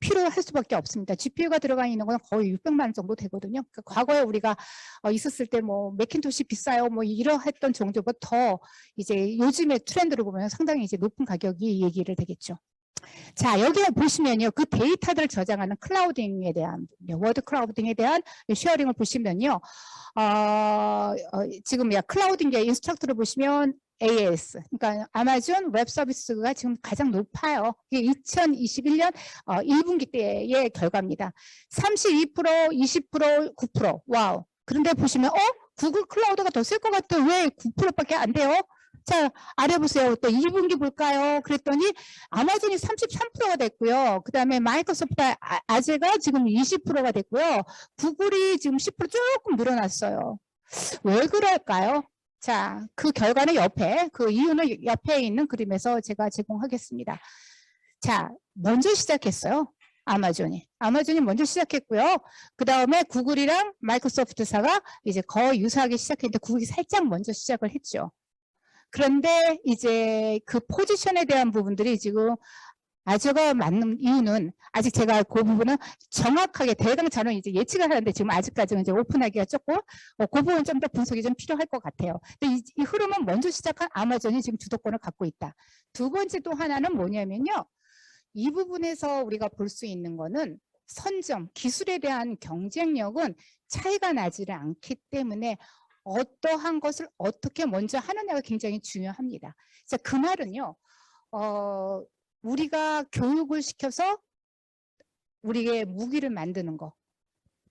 필요할 수밖에 없습니다. GPU가 들어가 있는 건 거의 600만 원 정도 되거든요. 그러니까 과거에 우리가 있었을 때 뭐 매킨토시 비싸요, 뭐 이러했던 정도보다 더 이제 요즘의 트렌드를 보면 상당히 이제 높은 가격이 얘기를 되겠죠. 자, 여기 보시면요. 그 데이터들을 저장하는 클라우딩에 대한, 워드 클라우딩에 대한 쉐어링을 보시면요. 지금 클라우딩의 인스트럭터를 보시면 AAS, 그러니까 아마존 웹 서비스가 지금 가장 높아요. 이게 2021년 1분기 때의 결과입니다. 32%, 20%, 9%. 와우. 그런데 보시면 구글 클라우드가 더 쓸 것 같아요. 왜 9%밖에 안 돼요? 자, 아래 보세요. 또 2분기 볼까요? 그랬더니 아마존이 33%가 됐고요. 그 다음에 마이크로소프트 아제가 지금 20%가 됐고요. 구글이 지금 10% 조금 늘어났어요. 왜 그럴까요? 자, 그 결과는 그 이유는 옆에 있는 그림에서 제가 제공하겠습니다. 자, 먼저 시작했어요. 아마존이 먼저 시작했고요. 그 다음에 구글이랑 마이크로소프트사가 이제 거의 유사하게 시작했는데 구글이 살짝 먼저 시작을 했죠. 그런데 이제 그 포지션에 대한 부분들이 지금 아저가 맞는 이유는 아직 제가 그 부분은 정확하게 대강 저는 이제 예측을 하는데 지금 아직까지는 이제 오픈하기가 조금 그 부분 좀 더 분석이 좀 필요할 것 같아요. 근데 이 흐름은 먼저 시작한 아마존이 지금 주도권을 갖고 있다. 두 번째 또 하나는 뭐냐면요. 이 부분에서 우리가 볼 수 있는 거는 선점, 기술에 대한 경쟁력은 차이가 나지를 않기 때문에 어떠한 것을 어떻게 먼저 하느냐가 굉장히 중요합니다. 자, 그 말은요. 우리가 교육을 시켜서 우리의 무기를 만드는 거.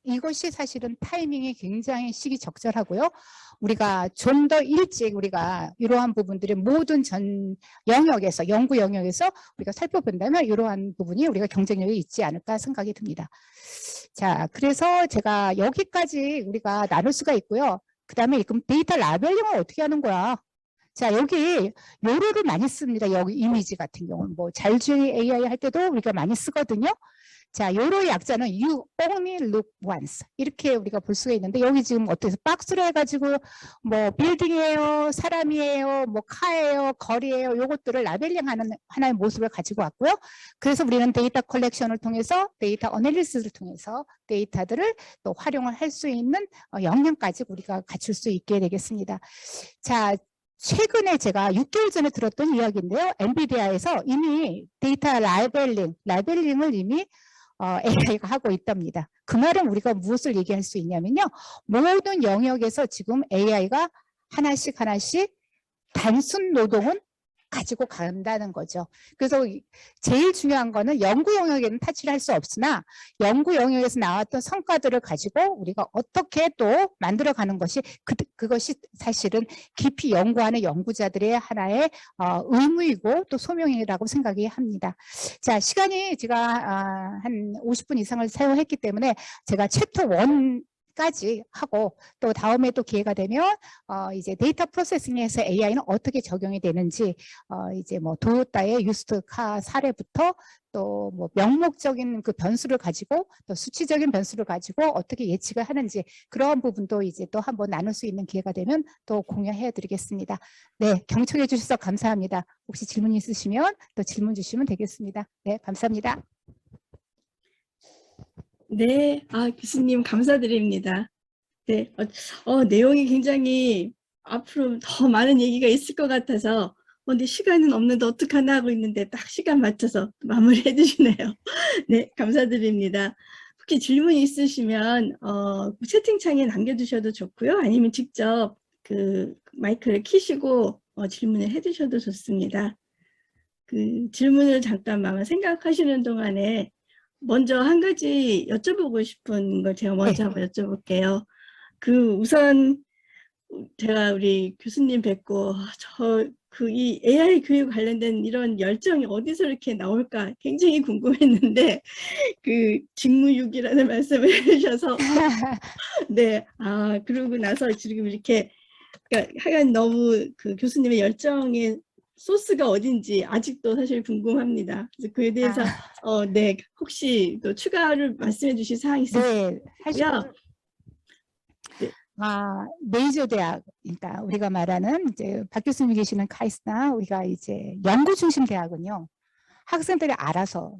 이것이 사실은 타이밍이 굉장히 시기적절하고요. 우리가 좀 더 일찍 우리가 이러한 부분들의 모든 전 영역에서, 연구 영역에서 우리가 살펴본다면 이러한 부분이 우리가 경쟁력이 있지 않을까 생각이 듭니다. 자, 그래서 제가 여기까지 우리가 나눌 수가 있고요. 그 다음에 그럼 데이터 라벨링을 어떻게 하는 거야? 자, 여기 요로를 많이 씁니다. 여기 이미지 같은 경우는 뭐 자율주행 AI 할 때도 우리가 많이 쓰거든요. 자, 요로의 약자는 you only look once. 이렇게 우리가 볼 수가 있는데, 여기 지금 어떻게 박스로 해가지고, 뭐, 빌딩이에요, 사람이에요, 뭐, 카예요, 거리예요, 요것들을 라벨링 하는 하나의 모습을 가지고 왔고요. 그래서 우리는 데이터 컬렉션을 통해서, 데이터 어널리시스를 통해서 데이터들을 또 활용을 할 수 있는 역량까지 우리가 갖출 수 있게 되겠습니다. 자, 최근에 제가 6개월 전에 들었던 이야기인데요. 엔비디아에서 이미 데이터 라벨링을 이미 AI가 하고 있답니다. 그 말은 우리가 무엇을 얘기할 수 있냐면요. 모든 영역에서 지금 AI가 하나씩 단순 노동은 가지고 간다는 거죠. 그래서 제일 중요한 거는 연구 영역에는 타치를 할 수 없으나 연구 영역에서 나왔던 성과들을 가지고 우리가 어떻게 또 만들어가는 것이 그것이 사실은 깊이 연구하는 연구자들의 하나의 의무이고 또 소명이라고 생각이 합니다. 자, 시간이 제가 한 50분 이상을 사용했기 때문에 제가 챕터 1 까지 하고 또 다음에 또 기회가 되면 이제 데이터 프로세싱에서 AI는 어떻게 적용이 되는지 이제 뭐 도요타의 유스트카 사례부터 또 뭐 명목적인 그 변수를 가지고 또 수치적인 변수를 가지고 어떻게 예측을 하는지 그런 부분도 이제 또 한번 나눌 수 있는 기회가 되면 또 공유해 드리겠습니다. 네, 경청해 주셔서 감사합니다. 혹시 질문 있으시면 또 질문 주시면 되겠습니다. 네, 감사합니다. 네, 교수님 감사드립니다. 네, 내용이 굉장히 앞으로 더 많은 얘기가 있을 것 같아서 근데 시간은 없는데 어떡하나 하고 있는데 딱 시간 맞춰서 마무리해 주시네요. 네, 감사드립니다. 혹시 질문 있으시면 채팅창에 남겨두셔도 좋고요. 아니면 직접 그 마이크를 켜시고 질문을 해 주셔도 좋습니다. 그 질문을 잠깐만 생각하시는 동안에 먼저 한 가지 여쭤보고 싶은 걸 제가 먼저 한번 여쭤볼게요. 우선 제가 우리 교수님 뵙고 이 AI 교육 관련된 이런 열정이 어디서 이렇게 나올까 굉장히 궁금했는데 그 직무유기라는 말씀을 해주셔서 네, 그러고 나서 지금 이렇게 그러니까 하여간 너무 그 교수님의 열정의 소스가 어딘지 아직도 사실 궁금합니다. 그래서 그에 대해서 네, 혹시 또 추가를 말씀해 주실 사항이 있으시고요. 네, 메이저 대학, 그러니까 우리가 말하는 이제 박 교수님 계시는 카이스트나 우리가 이제 연구 중심 대학은요, 학생들이 알아서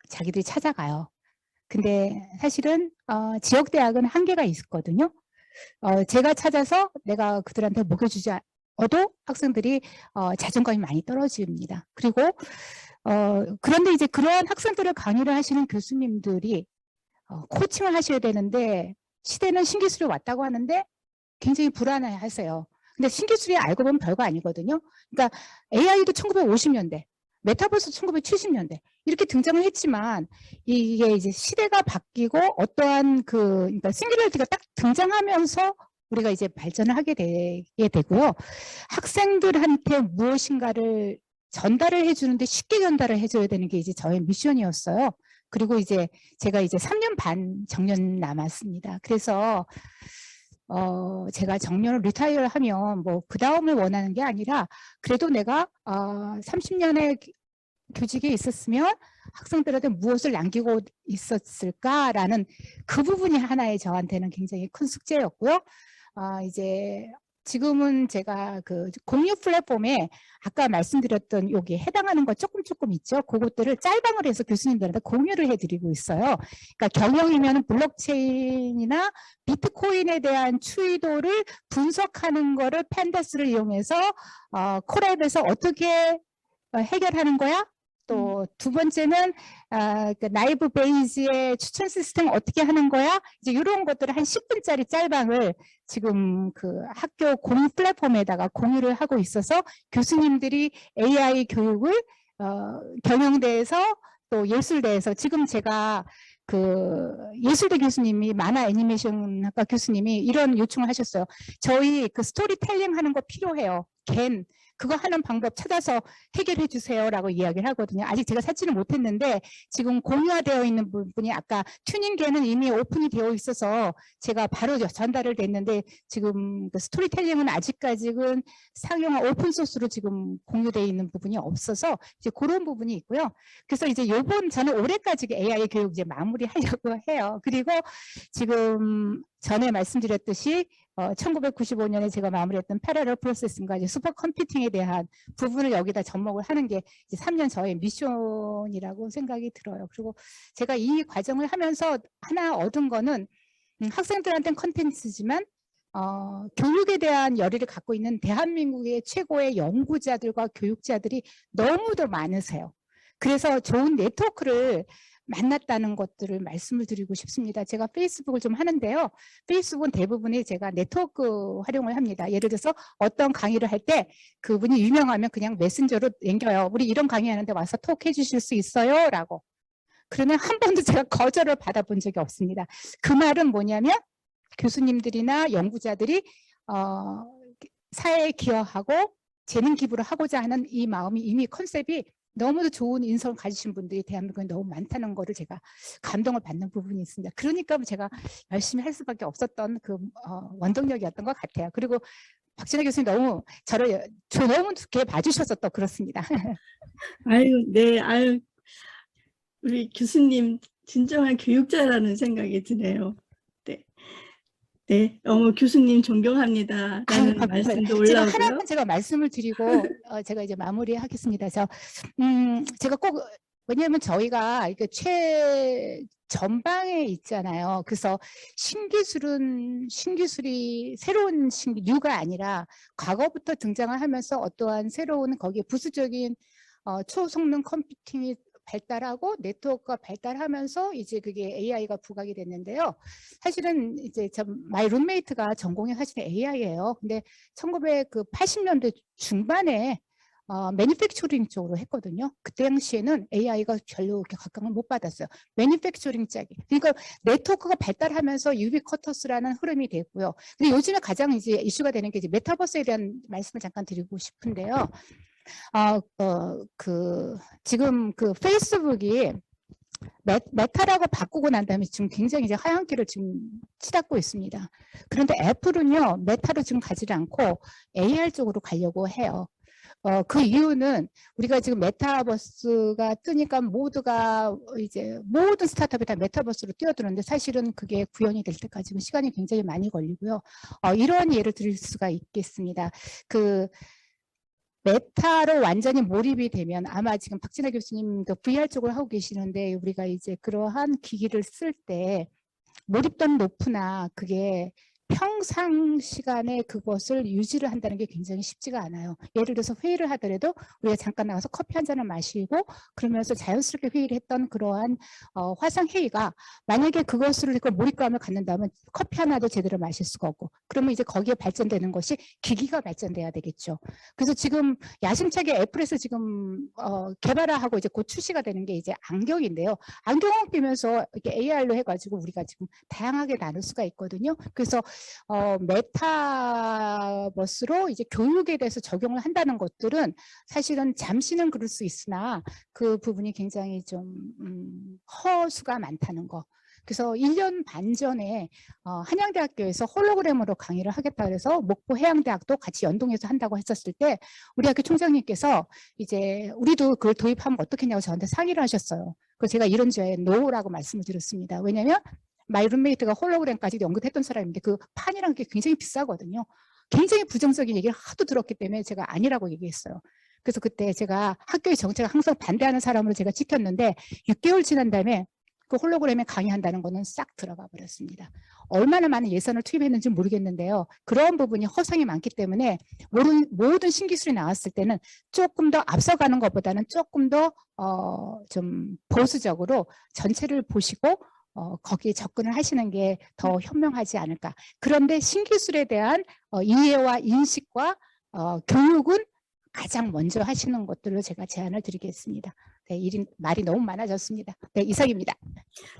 자기들이 찾아가요. 근데 사실은 지역 대학은 한계가 있거든요. 제가 찾아서 내가 그들한테 먹여주지 않아도 학생들이 자존감이 많이 떨어집니다. 그리고 그런데 이제 그러한 학생들을 강의를 하시는 교수님들이 코칭을 하셔야 되는데 시대는 신기술이 왔다고 하는데 굉장히 불안해하세요. 근데 신기술이 알고 보면 별거 아니거든요. 그러니까 AI도 1950년대, 메타버스 1970년대 이렇게 등장을 했지만 이게 이제 시대가 바뀌고 어떠한 그러니까 싱귤러리티가 딱 등장하면서 우리가 이제 발전을 하게 되고요. 학생들한테 무엇인가를 전달을 해주는데 쉽게 전달을 해줘야 되는 게 이제 저의 미션이었어요. 그리고 이제 제가 이제 3년 반 정년 남았습니다. 그래서 제가 정년을 리타이어를 하면 뭐 그 다음을 원하는 게 아니라 그래도 내가 30년의 교직에 있었으면 학생들한테 무엇을 남기고 있었을까라는 그 부분이 하나의 저한테는 굉장히 큰 숙제였고요. 이제 지금은 제가 그 공유 플랫폼에 아까 말씀드렸던 여기에 해당하는 거 조금 있죠. 그것들을 짤방을 해서 교수님들한테 공유를 해드리고 있어요. 그러니까 경영이면 블록체인이나 비트코인에 대한 추이도를 분석하는 거를 펜데스를 이용해서 콜앱에서 어떻게 해결하는 거야? 또 두 번째는 그 나이브 베이지의 추천 시스템 어떻게 하는 거야? 이제 이런 것들을 한 10분짜리 짤방을 지금 그 학교 공유 플랫폼에다가 공유를 하고 있어서 교수님들이 AI 교육을 경영대에서 또 예술대에서 지금 제가 그 예술대 교수님이 만화 애니메이션 학과 교수님이 이런 요청을 하셨어요. 저희 그 스토리텔링 하는 거 필요해요. 그거 하는 방법 찾아서 해결해 주세요라고 이야기를 하거든요. 아직 제가 찾지는 못했는데 지금 공유화되어 있는 부분이 아까 튜닝계는 이미 오픈이 되어 있어서 제가 바로 전달을 됐는데 지금 그 스토리텔링은 아직까지는 상용화 오픈 소스로 지금 공유되어 있는 부분이 없어서 이제 그런 부분이 있고요. 그래서 이제 저는 올해까지 AI 교육 이제 마무리하려고 해요. 그리고 지금 전에 말씀드렸듯이 1995년에 제가 마무리했던 패러럴 프로세싱과 이제 슈퍼 컴퓨팅에 대한 부분을 여기다 접목을 하는 게 이제 3년 저의 미션이라고 생각이 들어요. 그리고 제가 이 과정을 하면서 하나 얻은 거는 학생들한테는 컨텐츠지만 교육에 대한 열의를 갖고 있는 대한민국의 최고의 연구자들과 교육자들이 너무도 많으세요. 그래서 좋은 네트워크를 만났다는 것들을 말씀을 드리고 싶습니다. 제가 페이스북을 좀 하는데요. 페이스북은 대부분이 제가 네트워크 활용을 합니다. 예를 들어서 어떤 강의를 할 때 그분이 유명하면 그냥 메신저로 남겨요. 우리 이런 강의하는데 와서 톡 해주실 수 있어요? 라고. 그러면 한 번도 제가 거절을 받아본 적이 없습니다. 그 말은 뭐냐면 교수님들이나 연구자들이 사회에 기여하고 재능 기부를 하고자 하는 이 마음이 이미 컨셉이 너무도 좋은 인성을 가지신 분들이 대한민국에 너무 많다는 거를 제가 감동을 받는 부분이 있습니다. 그러니까 제가 열심히 할 수밖에 없었던 그 원동력이었던 것 같아요. 그리고 박진아 교수님 너무 저를 너무 좋게 봐주셔서 또 그렇습니다. 아유, 네, 아유, 우리 교수님 진정한 교육자라는 생각이 드네요. 네, 네, 교수님 존경합니다라는 말씀도 제가 하나만 올라오고요. 제가 말씀을 드리고 제가 이제 마무리하겠습니다. 제가 꼭 왜냐하면 저희가 이게 전방에 있잖아요. 그래서 신기술이 새로운 뉴가 아니라 과거부터 등장을 하면서 어떠한 새로운 거기에 부수적인 초성능 컴퓨팅이 발달하고 네트워크가 발달하면서 이제 그게 AI가 부각이 됐는데요. 사실은 이제 마이 룸메이트가 전공이 사실 AI예요. 근데 1980년대 중반에 매니팩처링 쪽으로 했거든요. 그때 당시에는 AI가 별로 그렇게 각광을 못 받았어요. 매니팩처링 쪽이. 그러니까 네트워크가 발달하면서 유비쿼터스라는 흐름이 됐고요. 근데 요즘에 가장 이제 이슈가 되는 게 이제 메타버스에 대한 말씀을 잠깐 드리고 싶은데요. 지금 그 페이스북이 메타라고 바꾸고 난 다음에 지금 굉장히 이제 하얀길을 지금 치닫고 있습니다. 그런데 애플은요, 메타로 지금 가지 않고 AR 쪽으로 가려고 해요. 그 이유는 우리가 지금 메타버스가 뜨니까 모두가 이제 모든 스타트업이 다 메타버스로 뛰어드는데 사실은 그게 구현이 될 때까지 시간이 굉장히 많이 걸리고요. 이런 예를 드릴 수가 있겠습니다. 메타로 완전히 몰입이 되면 아마 지금 박진아 교수님도 VR 쪽을 하고 계시는데 우리가 이제 그러한 기기를 쓸 때 몰입도는 높으나 그게 평상 시간에 그것을 유지를 한다는 게 굉장히 쉽지가 않아요. 예를 들어서 회의를 하더라도 우리가 잠깐 나가서 커피 한 잔을 마시고 그러면서 자연스럽게 회의를 했던 그러한 화상 회의가 만약에 그것을 몰입감을 갖는다면 커피 하나도 제대로 마실 수가 없고 그러면 이제 거기에 발전되는 것이 기기가 발전돼야 되겠죠. 그래서 지금 야심차게 애플에서 지금 개발하고 이제 곧 출시가 되는 게 이제 안경인데요. 안경을 끼면서 이렇게 AR로 해가지고 우리가 지금 다양하게 나눌 수가 있거든요. 그래서 메타버스로 이제 교육에 대해서 적용을 한다는 것들은 사실은 잠시는 그럴 수 있으나 그 부분이 굉장히 좀 허수가 많다는 거. 그래서 1년 반 전에 한양대학교에서 홀로그램으로 강의를 하겠다 그래서 목포 해양대학도 같이 연동해서 한다고 했었을 때 우리 학교 총장님께서 이제 우리도 그걸 도입하면 어떻겠냐고 저한테 상의를 하셨어요. 그래서 제가 이런 주에 노라고 말씀을 드렸습니다. 왜냐하면 마이 룸메이트가 홀로그램까지 연구했던 사람인데 그 판이란 게 굉장히 비싸거든요. 굉장히 부정적인 얘기를 하도 들었기 때문에 제가 아니라고 얘기했어요. 그래서 그때 제가 학교의 정책을 항상 반대하는 사람으로 제가 찍혔는데 6개월 지난 다음에 그 홀로그램에 강의한다는 거는 싹 들어가 버렸습니다. 얼마나 많은 예산을 투입했는지 모르겠는데요. 그런 부분이 허상이 많기 때문에 모든 신기술이 나왔을 때는 조금 더 앞서가는 것보다는 조금 더 좀 보수적으로 전체를 보시고 거기에 접근을 하시는 게 더 현명하지 않을까. 그런데 신기술에 대한 이해와 인식과 교육은 가장 먼저 하시는 것들로 제가 제안을 드리겠습니다. 네, 말이 너무 많아졌습니다. 네, 이상입니다.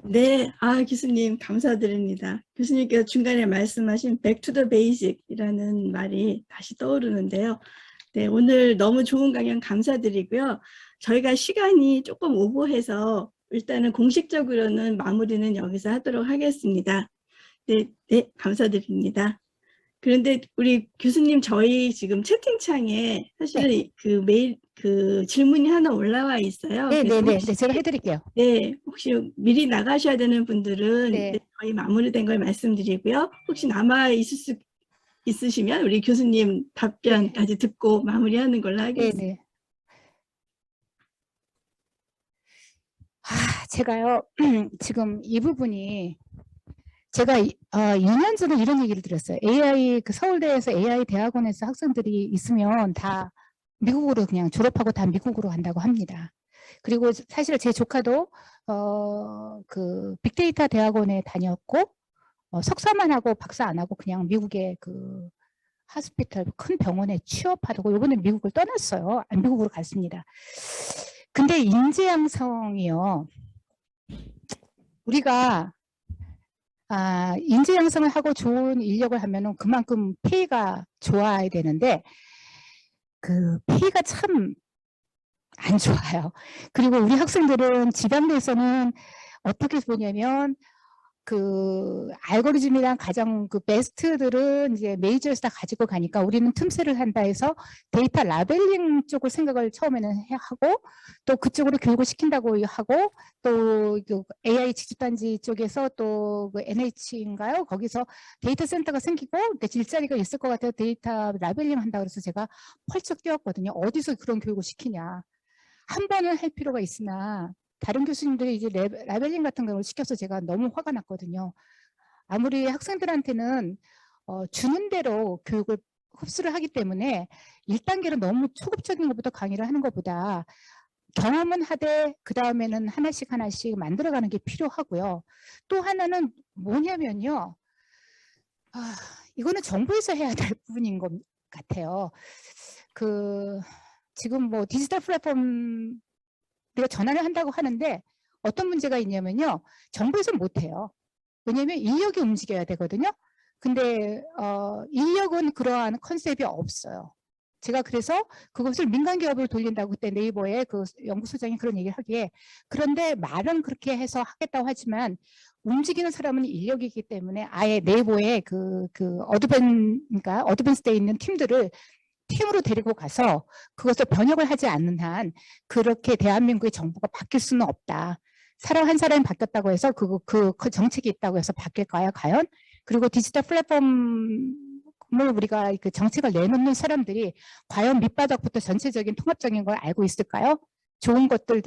네, 교수님 감사드립니다. 교수님께서 중간에 말씀하신 back to the basic이라는 말이 다시 떠오르는데요. 네, 오늘 너무 좋은 강연 감사드리고요. 저희가 시간이 조금 오버해서 일단은 공식적으로는 마무리는 여기서 하도록 하겠습니다. 네, 네, 감사드립니다. 그런데 우리 교수님, 저희 지금 채팅창에 사실 그 메일 그 질문이 하나 올라와 있어요. 네, 그래서 네, 네, 혹시, 네, 제가 해드릴게요. 네, 혹시 미리 나가셔야 되는 분들은 네. 네, 거의 마무리된 걸 말씀드리고요. 혹시 남아 있으시면 우리 교수님 답변까지 듣고 마무리하는 걸로 네, 하겠습니다. 네. 제가요, 지금 이 부분이 제가 2년 전에 이런 얘기를 들었어요. AI, 그 서울대에서 AI 대학원에서 학생들이 있으면 다 미국으로 그냥 졸업하고 다 미국으로 간다고 합니다. 그리고 사실 제 조카도 그 빅데이터 대학원에 다녔고 석사만 하고 박사 안 하고 그냥 미국의 그 하스피탈 큰 병원에 취업하고 이번에 미국을 떠났어요. 미국으로 갔습니다. 근데 인재 양성이요. 우리가 인재 양성을 하고 좋은 인력을 하면은 그만큼 페이가 좋아야 되는데 그 페이가 참 안 좋아요. 그리고 우리 학생들은 지방대에서는 어떻게 보냐면 그 알고리즘이랑 가장 그 베스트들은 이제 메이저에서 다 가지고 가니까 우리는 틈새를 한다 해서 데이터 라벨링 쪽을 생각을 처음에는 하고 또 그쪽으로 교육을 시킨다고 하고 또 AI 지주단지 쪽에서 또 그 NH인가요? 거기서 데이터 센터가 생기고 일자리가 있을 것 같아요. 데이터 라벨링 한다고 해서 제가 펄쩍 뛰었거든요. 어디서 그런 교육을 시키냐. 한 번은 할 필요가 있으나 다른 교수님들이 이제 라벨링 같은 걸 시켜서 제가 너무 화가 났거든요. 아무리 학생들한테는 주는 대로 교육을 흡수를 하기 때문에 1단계로 너무 초급적인 것부터 강의를 하는 것보다 경험은 하되 그 다음에는 하나씩 하나씩 만들어가는 게 필요하고요. 또 하나는 뭐냐면요. 이거는 정부에서 해야 될 부분인 것 같아요. 그 지금 뭐 디지털 플랫폼 우리가 전환을 한다고 하는데 어떤 문제가 있냐면요. 정부에서는 못해요. 왜냐하면 인력이 움직여야 되거든요. 근데 인력은 그러한 컨셉이 없어요. 제가 그래서 그것을 민간 기업을 돌린다고 그때 네이버에 그 연구소장이 그런 얘기를 하기에 그런데 말은 그렇게 해서 하겠다고 하지만 움직이는 사람은 인력이기 때문에 아예 네이버에 그러니까 어드밴스되어 있는 팀들을 팀으로 데리고 가서 그것을 번역을 하지 않는 한 그렇게 대한민국의 정부가 바뀔 수는 없다. 사람 한 사람이 바뀌었다고 해서 그 정책이 있다고 해서 바뀔까요? 과연? 그리고 디지털 플랫폼을 우리가 그 정책을 내놓는 사람들이 과연 밑바닥부터 전체적인 통합적인 걸 알고 있을까요? 좋은 것들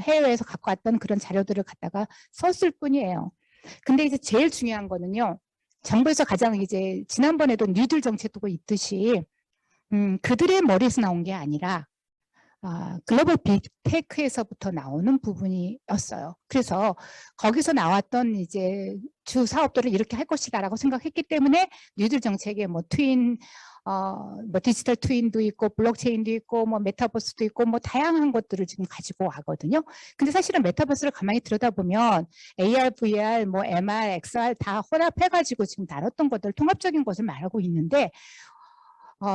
해외에서 갖고 왔던 그런 자료들을 갖다가 썼을 뿐이에요. 근데 이제 제일 중요한 거는요. 정부에서 가장 이제 지난번에도 뉴딜 정책도 있듯이 그들의 머리에서 나온 게 아니라 글로벌 빅테크에서부터 나오는 부분이었어요. 그래서 거기서 나왔던 이제 주 사업들을 이렇게 할 것이다라고 생각했기 때문에 뉴딜 정책에 뭐 트윈, 뭐 디지털 트윈도 있고 블록체인도 있고 뭐 메타버스도 있고 뭐 다양한 것들을 지금 가지고 와거든요. 근데 사실은 메타버스를 가만히 들여다보면 AR, VR, 뭐 MR, XR 다 혼합해가지고 지금 다뤘던 것들 통합적인 것을 말하고 있는데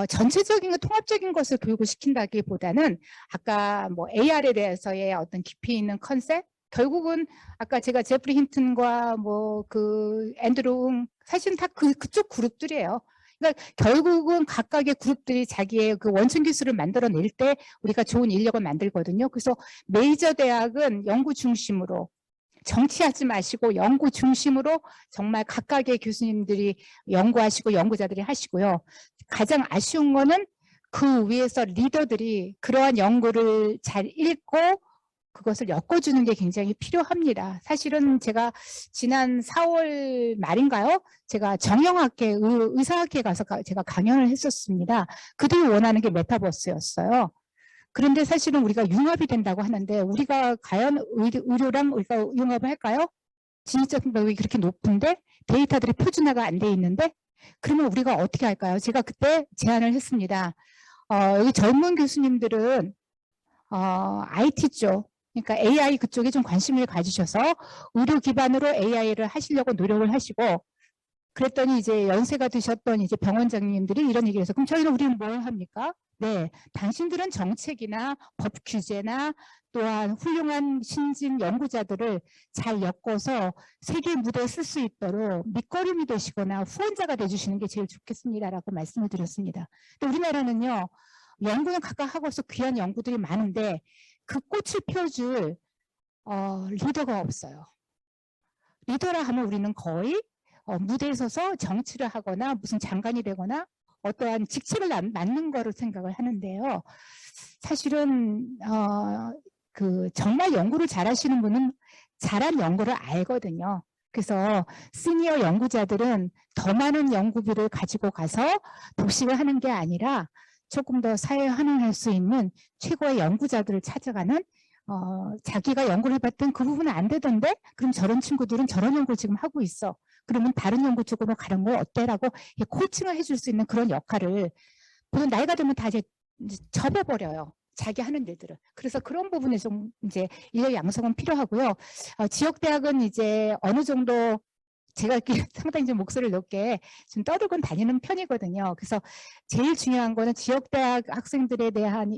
전체적인 통합적인 것을 교육을 시킨다기보다는 아까 뭐 AR에 대해서의 어떤 깊이 있는 컨셉 결국은 아까 제가 제프리 힌튼과 뭐 그 앤드루 사실은 다 그쪽 그룹들이에요. 그러니까 결국은 각각의 그룹들이 자기의 그 원천 기술을 만들어낼 때 우리가 좋은 인력을 만들거든요. 그래서 메이저 대학은 연구 중심으로 정치하지 마시고 연구 중심으로 정말 각각의 교수님들이 연구하시고 연구자들이 하시고요. 가장 아쉬운 거는 그 위에서 리더들이 그러한 연구를 잘 읽고 그것을 엮어주는 게 굉장히 필요합니다. 사실은 제가 지난 4월 말인가요? 제가 정형학회, 의사학회에 가서 제가 강연을 했었습니다. 그들이 원하는 게 메타버스였어요. 그런데 사실은 우리가 융합이 된다고 하는데 우리가 과연 의료랑 우리가 융합을 할까요? 진입적 능력이 그렇게 높은데 데이터들이 표준화가 안 돼 있는데 그러면 우리가 어떻게 할까요? 제가 그때 제안을 했습니다. 여기 젊은 교수님들은 IT 쪽, 그러니까 AI 그쪽에 좀 관심을 가지셔서 의료 기반으로 AI를 하시려고 노력을 하시고 그랬더니 이제 연세가 드셨던 이제 병원장님들이 이런 얘기를 해서 그럼 우리는 뭘 합니까? 네, 당신들은 정책이나 법 규제나 또한 훌륭한 신진 연구자들을 잘 엮어서 세계 무대에 쓸 수 있도록 밑거름이 되시거나 후원자가 돼주시는 게 제일 좋겠습니다라고 말씀을 드렸습니다. 근데 우리나라는요, 연구는 각각 하고서 귀한 연구들이 많은데 그 꽃을 펴줄 리더가 없어요. 리더라 하면 우리는 거의 무대에 서서 정치를 하거나 무슨 장관이 되거나 어떠한 직책을 맡는 거로 생각을 하는데요. 사실은 정말 연구를 잘하시는 분은 잘한 연구를 알거든요. 그래서 시니어 연구자들은 더 많은 연구비를 가지고 가서 독식을 하는 게 아니라 조금 더 사회에 환원할 수 있는 최고의 연구자들을 찾아가는 자기가 연구를 해봤던 그 부분은 안 되던데 그럼 저런 친구들은 저런 연구를 지금 하고 있어. 그러면 다른 연구 쪽으로 가는 거 어때라고 코칭을 해줄 수 있는 그런 역할을 보통 나이가 들면 다 이제 접어버려요. 자기 하는 일들을. 그래서 그런 부분에 좀 이제 인력 양성은 필요하고요. 지역대학은 이제 어느 정도 제가 이렇게 상당히 좀 목소리를 높게 좀 떠들고 다니는 편이거든요. 그래서 제일 중요한 거는 지역대학 학생들에 대한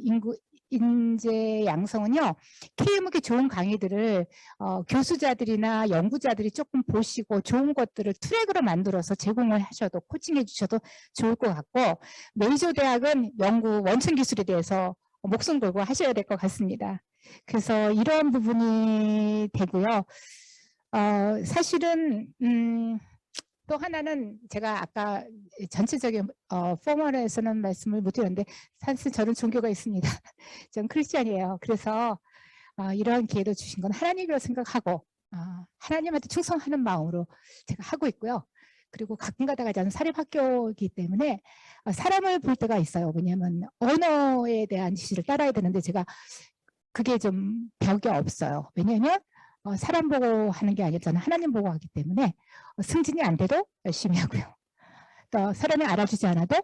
인재 양성은요. KM국의 좋은 강의들을 교수자들이나 연구자들이 조금 보시고 좋은 것들을 트랙으로 만들어서 제공을 하셔도 코칭해 주셔도 좋을 것 같고 메이저 대학은 연구 원천 기술에 대해서 목숨 걸고 하셔야 될 것 같습니다. 그래서 이러한 부분이 되고요. 사실은 또 하나는 제가 아까 전체적인 포멀에서는 말씀을 못 드렸는데 사실 저는 종교가 있습니다. 전 크리스찬이에요. 그래서 이러한 기회를 주신 건 하나님이라고 생각하고 하나님한테 충성하는 마음으로 제가 하고 있고요. 그리고 가끔 가다가 저는 사립학교이기 때문에 사람을 볼 때가 있어요. 왜냐하면 언어에 대한 지시를 따라야 되는데 제가 그게 좀 벽이 없어요. 왜냐하면 사람 보고 하는 게 아니라 저는 하나님 보고 하기 때문에 승진이 안 돼도 열심히 하고요. 또 사람이 알아주지 않아도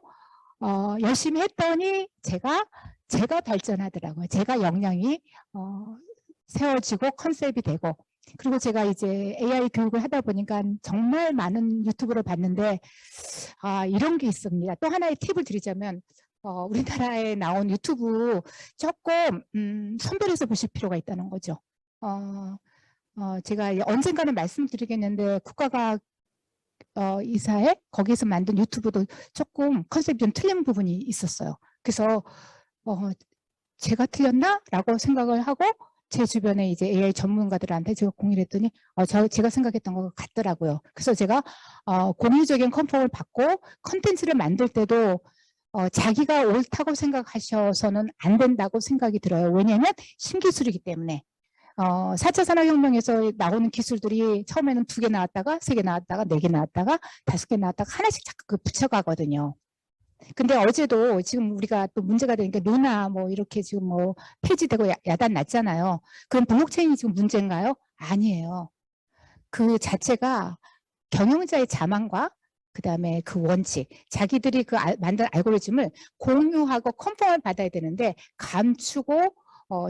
열심히 했더니 제가 발전하더라고요. 제가 역량이 세워지고 컨셉이 되고 그리고 제가 이제 AI 교육을 하다 보니까 정말 많은 유튜브를 봤는데 이런 게 있습니다. 또 하나의 팁을 드리자면 우리나라에 나온 유튜브 조금 선별해서 보실 필요가 있다는 거죠. 제가 언젠가는 말씀드리겠는데 국가과학 이사회 거기에서 만든 유튜브도 조금 컨셉이 좀 틀린 부분이 있었어요. 그래서 제가 틀렸나? 라고 생각을 하고 제 주변에 이제 AI 전문가들한테 제가 공유를 했더니 제가 생각했던 것 같더라고요. 그래서 제가 공유적인 컨펌을 받고 컨텐츠를 만들 때도 자기가 옳다고 생각하셔서는 안 된다고 생각이 들어요. 왜냐하면 신기술이기 때문에. 4차 산업혁명에서 나오는 기술들이 처음에는 2개 나왔다가 3개 나왔다가 4개 나왔다가 5개 나왔다가 하나씩 자꾸 붙여가거든요. 근데 어제도 지금 우리가 또 문제가 되니까 루나 뭐 이렇게 지금 뭐 폐지되고 야단 났잖아요. 그럼 블록체인이 지금 문제인가요? 아니에요. 그 자체가 경영자의 자만과 그다음에 그 원칙, 자기들이 그 만든 알고리즘을 공유하고 컨펌을 받아야 되는데 감추고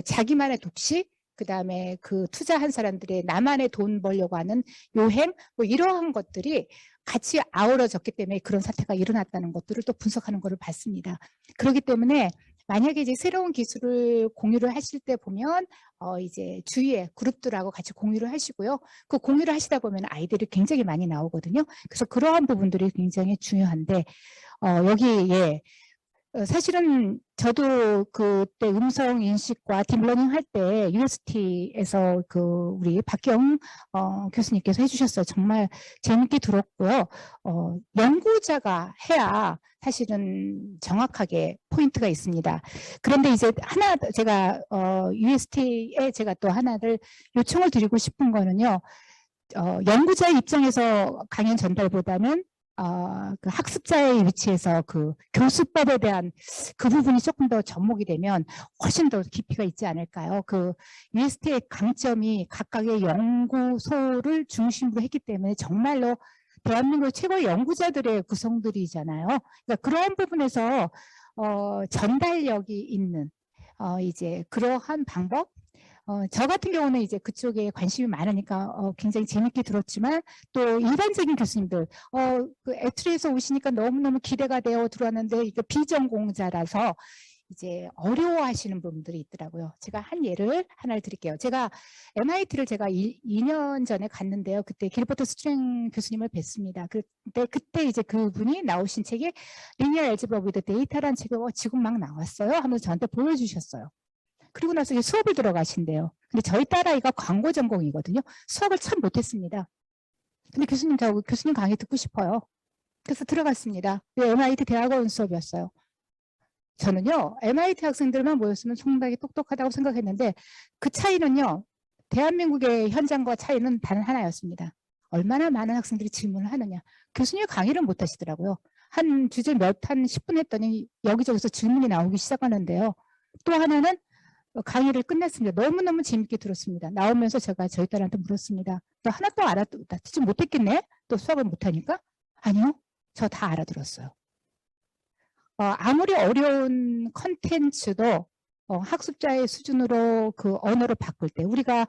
자기만의 독식, 그다음에 그 투자한 사람들의 나만의 돈 벌려고 하는 요행 뭐 이러한 것들이 같이 아우러졌기 때문에 그런 사태가 일어났다는 것들을 또 분석하는 것을 봤습니다. 그렇기 때문에 만약에 이제 새로운 기술을 공유를 하실 때 보면 이제 주위에 그룹들하고 같이 공유를 하시고요. 그 공유를 하시다 보면 아이들이 굉장히 많이 나오거든요. 그래서 그러한 부분들이 굉장히 중요한데 여기에 사실은 저도 그때 음성 인식과 딥러닝 할 때 UST에서 그 우리 박경 교수님께서 해주셨어요. 정말 재밌게 들었고요. 연구자가 해야 사실은 정확하게 포인트가 있습니다. 그런데 이제 하나 제가 UST에 제가 또 하나를 요청을 드리고 싶은 거는요. 연구자의 입장에서 강연 전달보다는 그 학습자의 위치에서 그 교수법에 대한 그 부분이 조금 더 접목이 되면 훨씬 더 깊이가 있지 않을까요? 그 UST의 강점이 각각의 연구소를 중심으로 했기 때문에 정말로 대한민국 최고의 연구자들의 구성들이잖아요. 그러니까 그런 부분에서 전달력이 있는 이제 그러한 방법. 저 같은 경우는 이제 그쪽에 관심이 많으니까 굉장히 재밌게 들었지만 또 일반적인 교수님들 그 애트리에서 오시니까 너무너무 기대가 되어 들어왔는데 이게 비전공자라서 이제 어려워하시는 분들이 있더라고요. 제가 한 예를 하나를 드릴게요. 제가 MIT를 제가 2년 전에 갔는데요. 그때 길버트 스트링 교수님을 뵀습니다. 그때 이제 그분이 나오신 책이 리니어 알제브라 위드 데이터라는 책이 지금 막 나왔어요 하면서 저한테 보여주셨어요. 그리고 나서 이제 수업을 들어가신대요. 근데 저희 딸아이가 광고 전공이거든요. 수업을 참 못했습니다. 근데 교수님 강의 듣고 싶어요. 그래서 들어갔습니다. MIT 대학원 수업이었어요. 저는요, MIT 학생들만 모였으면 상당히 똑똑하다고 생각했는데 그 차이는요, 대한민국의 현장과 차이는 단 하나였습니다. 얼마나 많은 학생들이 질문을 하느냐. 교수님 강의를 못 하시더라고요. 한 주제 한 10분 했더니 여기저기서 질문이 나오기 시작하는데요. 또 하나는 강의를 끝냈습니다. 너무너무 재밌게 들었습니다. 나오면서 제가 저희 딸한테 물었습니다. 너 하나도 알아듣지 못했겠네? 또 수업을 못하니까? 아니요. 저 다 알아들었어요. 아무리 어려운 컨텐츠도 학습자의 수준으로 그 언어를 바꿀 때 우리가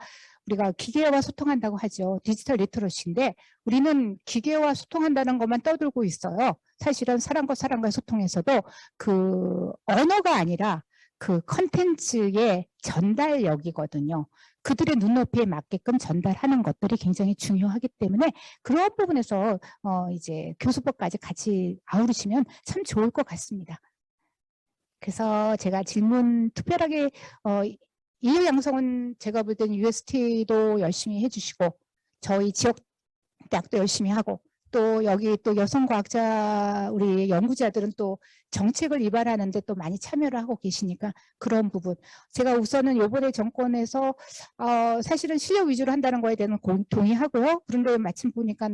기계와 소통한다고 하죠. 디지털 리터러시인데 우리는 기계와 소통한다는 것만 떠들고 있어요. 사실은 사람과 사람과의 소통에서도 그 언어가 아니라 그 컨텐츠의 전달력이거든요. 그들의 눈높이에 맞게끔 전달하는 것들이 굉장히 중요하기 때문에 그런 부분에서 이제 교수법까지 같이 아우르시면 참 좋을 것 같습니다. 그래서 제가 질문 특별하게 이유 양성은 제가 볼 때는 UST도 열심히 해주시고 저희 지역 대학도 열심히 하고 또 여기 또 여성과학자 우리 연구자들은 또 정책을 위반하는데 또 많이 참여를 하고 계시니까 그런 부분 제가 우선은 이번에 정권에서 사실은 실력 위주로 한다는 거에 대해서는 동의하고요. 그런데 마침 보니까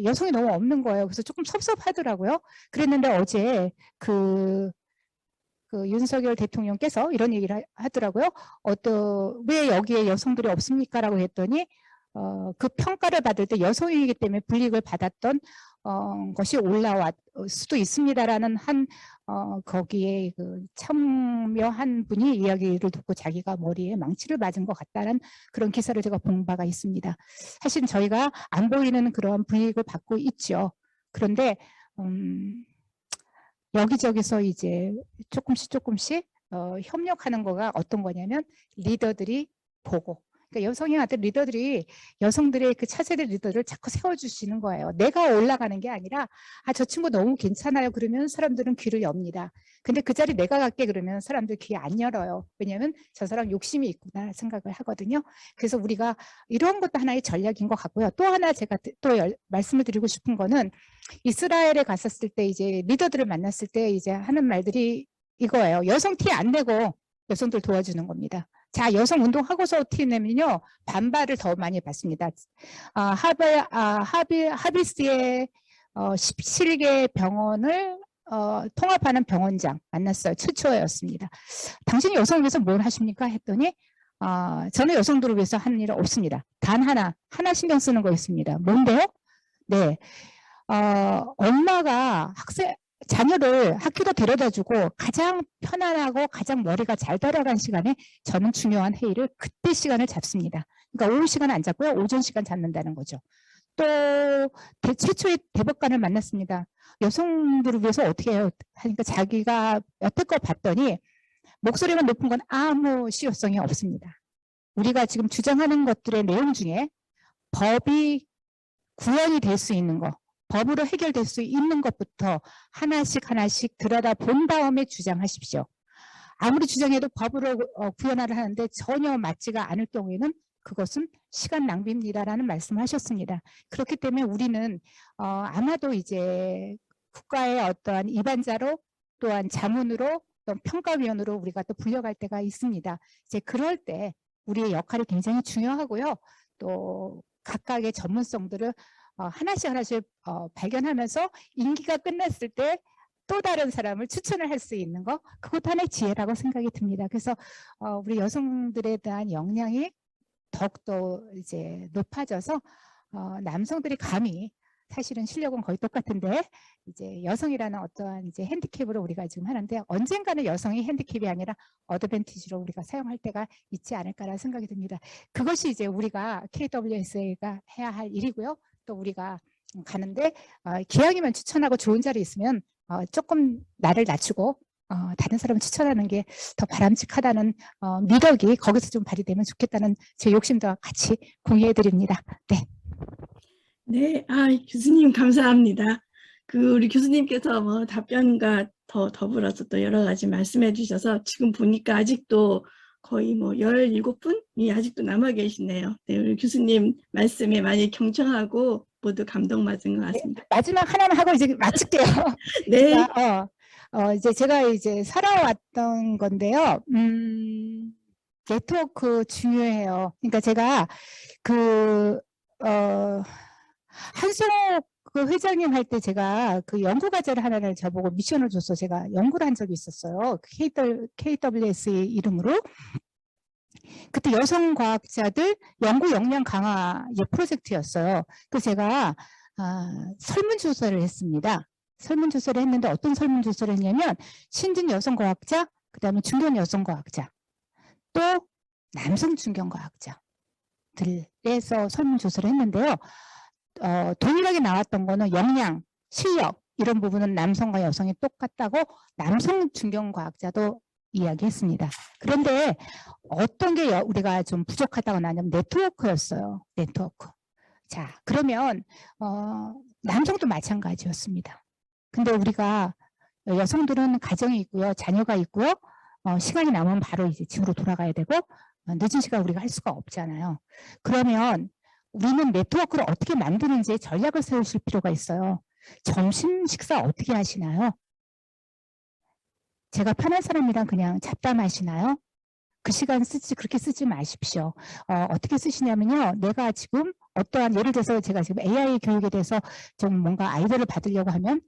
여성이 너무 없는 거예요. 그래서 조금 섭섭하더라고요. 그랬는데 어제 그 윤석열 대통령께서 이런 얘기를 하더라고요. 왜 여기에 여성들이 없습니까? 라고 했더니 그 평가를 받을 때 여성이기 때문에 불이익을 받았던 것이 올라왔 수도 있습니다라는 거기에 그 참여한 분이 이야기를 듣고 자기가 머리에 망치를 맞은 것 같다는 그런 기사를 제가 본 바가 있습니다. 사실 저희가 안 보이는 그런 불이익을 받고 있죠. 그런데 여기저기서 이제 조금씩 협력하는 거가 어떤 거냐면 리더들이 보고 그러니까 여성의 리더들이 여성들의 그 차세대 리더를 자꾸 세워주시는 거예요. 내가 올라가는 게 아니라 저 친구 너무 괜찮아요. 그러면 사람들은 귀를 엽니다. 근데 그 자리 내가 갈게 그러면 사람들 귀 안 열어요. 왜냐하면 저 사람 욕심이 있구나 생각을 하거든요. 그래서 우리가 이런 것도 하나의 전략인 것 같고요. 또 하나 제가 또 말씀을 드리고 싶은 거는 이스라엘에 갔었을 때 이제 리더들을 만났을 때 이제 하는 말들이 이거예요. 여성 티 안 내고 여성들 도와주는 겁니다. 자, 여성 운동하고서 티 내면요 반발을 더 많이 받습니다. 하비스의 17개 병원을 통합하는 병원장 만났어요. 최초였습니다. 당신이 여성을 위해서 뭘 하십니까? 했더니 저는 여성들을 위해서 하는 일은 없습니다. 단 하나 신경 쓰는 거 있습니다. 뭔데요? 네, 엄마가 자녀를 학교도 데려다주고 가장 편안하고 가장 머리가 잘 돌아가는 시간에 저는 중요한 회의를 그때 시간을 잡습니다. 그러니까 오후 시간 안 잡고요. 오전 시간 잡는다는 거죠. 또 최초의 대법관을 만났습니다. 여성들을 위해서 어떻게 해요? 하니까 자기가 여태껏 봤더니 목소리가 높은 건 아무 실효성이 없습니다. 우리가 지금 주장하는 것들의 내용 중에 법이 구현이 될 수 있는 거 법으로 해결될 수 있는 것부터 하나씩 들여다본 다음에 주장하십시오. 아무리 주장해도 법으로 구현화를 하는데 전혀 맞지가 않을 경우에는 그것은 시간 낭비입니다라는 말씀을 하셨습니다. 그렇기 때문에 우리는 아마도 이제 국가의 어떠한 입안자로 또한 자문으로 또 평가위원으로 우리가 또 불려갈 때가 있습니다. 이제 그럴 때 우리의 역할이 굉장히 중요하고요. 또 각각의 전문성들을 하나씩 발견하면서 임기가 끝났을 때 또 다른 사람을 추천을 할 수 있는 거 그것도 하나의 지혜라고 생각이 듭니다. 그래서 우리 여성들에 대한 역량이 더욱더 이제 높아져서 남성들이 감히 사실은 실력은 거의 똑같은데 이제 여성이라는 어떠한 이제 핸디캡으로 우리가 지금 하는데 언젠가는 여성이 핸디캡이 아니라 어드밴티지로 우리가 사용할 때가 있지 않을까라는 생각이 듭니다. 그것이 이제 우리가 KWSA가 해야 할 일이고요. 또 우리가 가는데 기왕이면 추천하고 좋은 자리 있으면 조금 나를 낮추고 다른 사람을 추천하는 게 더 바람직하다는 미덕이 거기서 좀 발휘되면 좋겠다는 제 욕심도 같이 공유해 드립니다. 네. 네, 교수님 감사합니다. 우리 교수님께서 뭐 답변과 더불어서 또 여러 가지 말씀해 주셔서 지금 보니까 아직도 거의 뭐 17분이 아직도 남아 계시네요. 네, 우리 교수님 말씀에 많이 경청하고 모두 감동받은 것 같습니다. 네, 마지막 하나만 하고 이제 마칠게요. 네. 이제 제가 이제 살아왔던 건데요. 네트워크 중요해요. 그러니까 제가 한승옥 그 회장님 할 때 제가 그 연구 과제를 하나를 저보고 미션을 줘서 제가 연구를 한 적이 있었어요. KWS의 이름으로. 그때 여성 과학자들 연구 역량 강화 프로젝트였어요. 그래서 제가 설문조사를 했습니다. 설문조사를 했는데 어떤 설문조사를 했냐면 신진 여성 과학자, 그 다음에 중견 여성 과학자, 또 남성 중견 과학자들에서 설문조사를 했는데요. 동일하게 나왔던 거는 역량, 실력 이런 부분은 남성과 여성이 똑같다고 남성 중견 과학자도 이야기했습니다. 그런데 어떤 게 우리가 좀 부족하다고 나냐면 네트워크였어요. 네트워크. 자, 그러면 남성도 마찬가지였습니다. 근데 우리가 여성들은 가정이 있고요, 자녀가 있고요, 시간이 남으면 바로 이제 집으로 돌아가야 되고 늦은 시간 우리가 할 수가 없잖아요. 그러면 우리는 네트워크를 어떻게 만드는지 전략을 세우실 필요가 있어요. 점심 식사 어떻게 하시나요? 제가 편한 사람이랑 그냥 잡담하시나요? 그 시간 그렇게 쓰지 마십시오. 어떻게 쓰시냐면요. 내가 지금 어떠한, 예를 들어서 제가 지금 AI 교육에 대해서 좀 뭔가 아이디어를 받으려고 하면,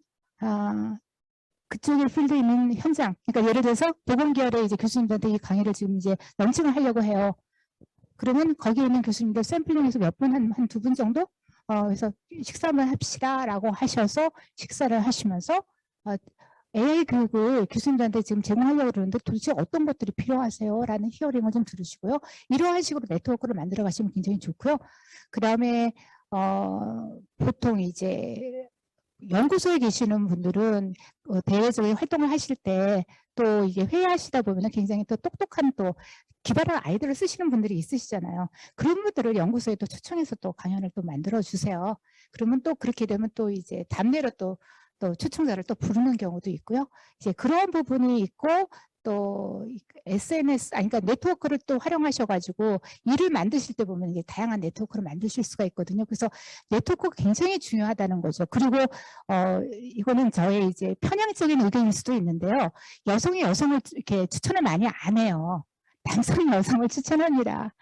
그쪽에 필드에 있는 현장, 그러니까 예를 들어서 보건계열의 이제 교수님들한테 이 강의를 지금 이제 런칭을 하려고 해요. 그러면 거기에 있는 교수님들 샘플링에서 몇 분, 한 두 분 정도? 그래서 식사 한번 합시다라고 하셔서 식사를 하시면서, AI 교육을 교수님들한테 지금 제공하려고 그러는데 도대체 어떤 것들이 필요하세요? 라는 히어링을 좀 들으시고요. 이러한 식으로 네트워크를 만들어 가시면 굉장히 좋고요. 그 다음에 보통 이제 연구소에 계시는 분들은 대외적인 활동을 하실 때 또 이게 회의하시다 보면 굉장히 또 똑똑한 또 기발한 아이디어를 쓰시는 분들이 있으시잖아요. 그런 분들을 연구소에 또 초청해서 또 강연을 또 만들어 주세요. 그러면 또 그렇게 되면 또 이제 답례로 또 초청자를 또 부르는 경우도 있고요. 이제 그런 부분이 있고 또 SNS, 그러니까 네트워크를 또 활용하셔가지고 일을 만드실 때 보면 이게 다양한 네트워크를 만드실 수가 있거든요. 그래서 네트워크가 굉장히 중요하다는 거죠. 그리고 이거는 저의 이제 편향적인 의견일 수도 있는데요. 여성이 여성을 이렇게 추천을 많이 안 해요. 남성이 여성을 추천합니다.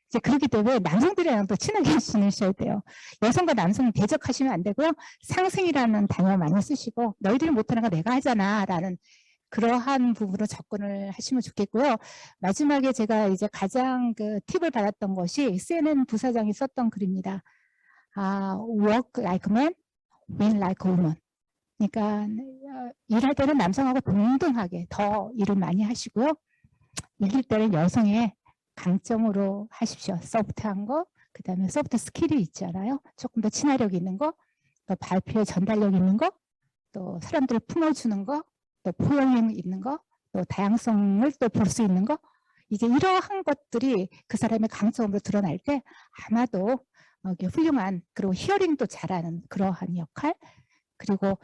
이제 그렇기 때문에 남성들이랑 또 친하게 지내셔야 돼요. 여성과 남성이 대적하시면 안 되고요. 상생이라는 단어 많이 쓰시고 너희들이 못하는 거 내가 하잖아 라는 그러한 부분으로 접근을 하시면 좋겠고요. 마지막에 제가 이제 가장 팁을 받았던 것이 CNN 부사장이 썼던 글입니다. Work like a man, win like a woman. 그러니까 일할 때는 남성하고 동등하게 더 일을 많이 하시고요. 이길 때는 여성의 강점으로 하십시오. 소프트한 거, 그 다음에 소프트 스킬이 있잖아요. 조금 더 친화력 있는 거, 또 발표에 전달력 있는 거, 또 사람들을 품어주는 거, 또 포용력 있는 거, 또 다양성을 또 볼 수 있는 거, 이제 이러한 것들이 그 사람의 강점으로 드러날 때 아마도 훌륭한, 그리고 히어링도 잘하는 그러한 역할, 그리고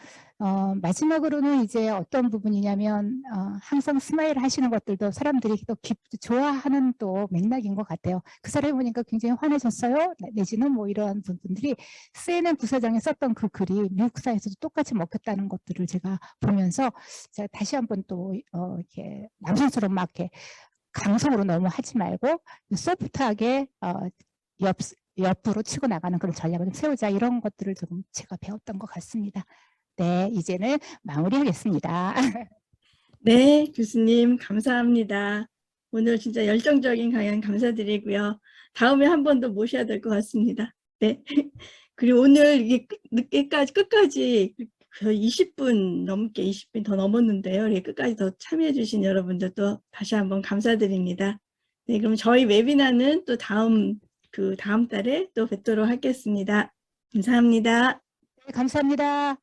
마지막으로는 이제 어떤 부분이냐면 항상 스마일 하시는 것들도 사람들이 또 좋아하는 또 맥락인 것 같아요. 그 사람이 보니까 굉장히 환해졌어요. 내지는 뭐 이러한 부분들이 CNN 부사장이 썼던 그 글이 미국사에서도 똑같이 먹혔다는 것들을 제가 보면서 제가 다시 한번 또 이렇게 남성스러운 막 이렇게 강성으로 너무 하지 말고 소프트하게 옆으로 치고 나가는 그런 전략을 좀 세우자, 이런 것들을 조금 제가 배웠던 것 같습니다. 네, 이제는 마무리하겠습니다. 네, 교수님 감사합니다. 오늘 진짜 열정적인 강연 감사드리고요. 다음에 한 번 더 모셔야 될 것 같습니다. 네. 그리고 오늘 이게 끝까지 20분 넘게 20분 더 넘었는데요. 끝까지 더 참여해 주신 여러분들도 다시 한번 감사드립니다. 네, 그럼 저희 웨비나는 또 다음 달에 또 뵙도록 하겠습니다. 감사합니다. 네, 감사합니다.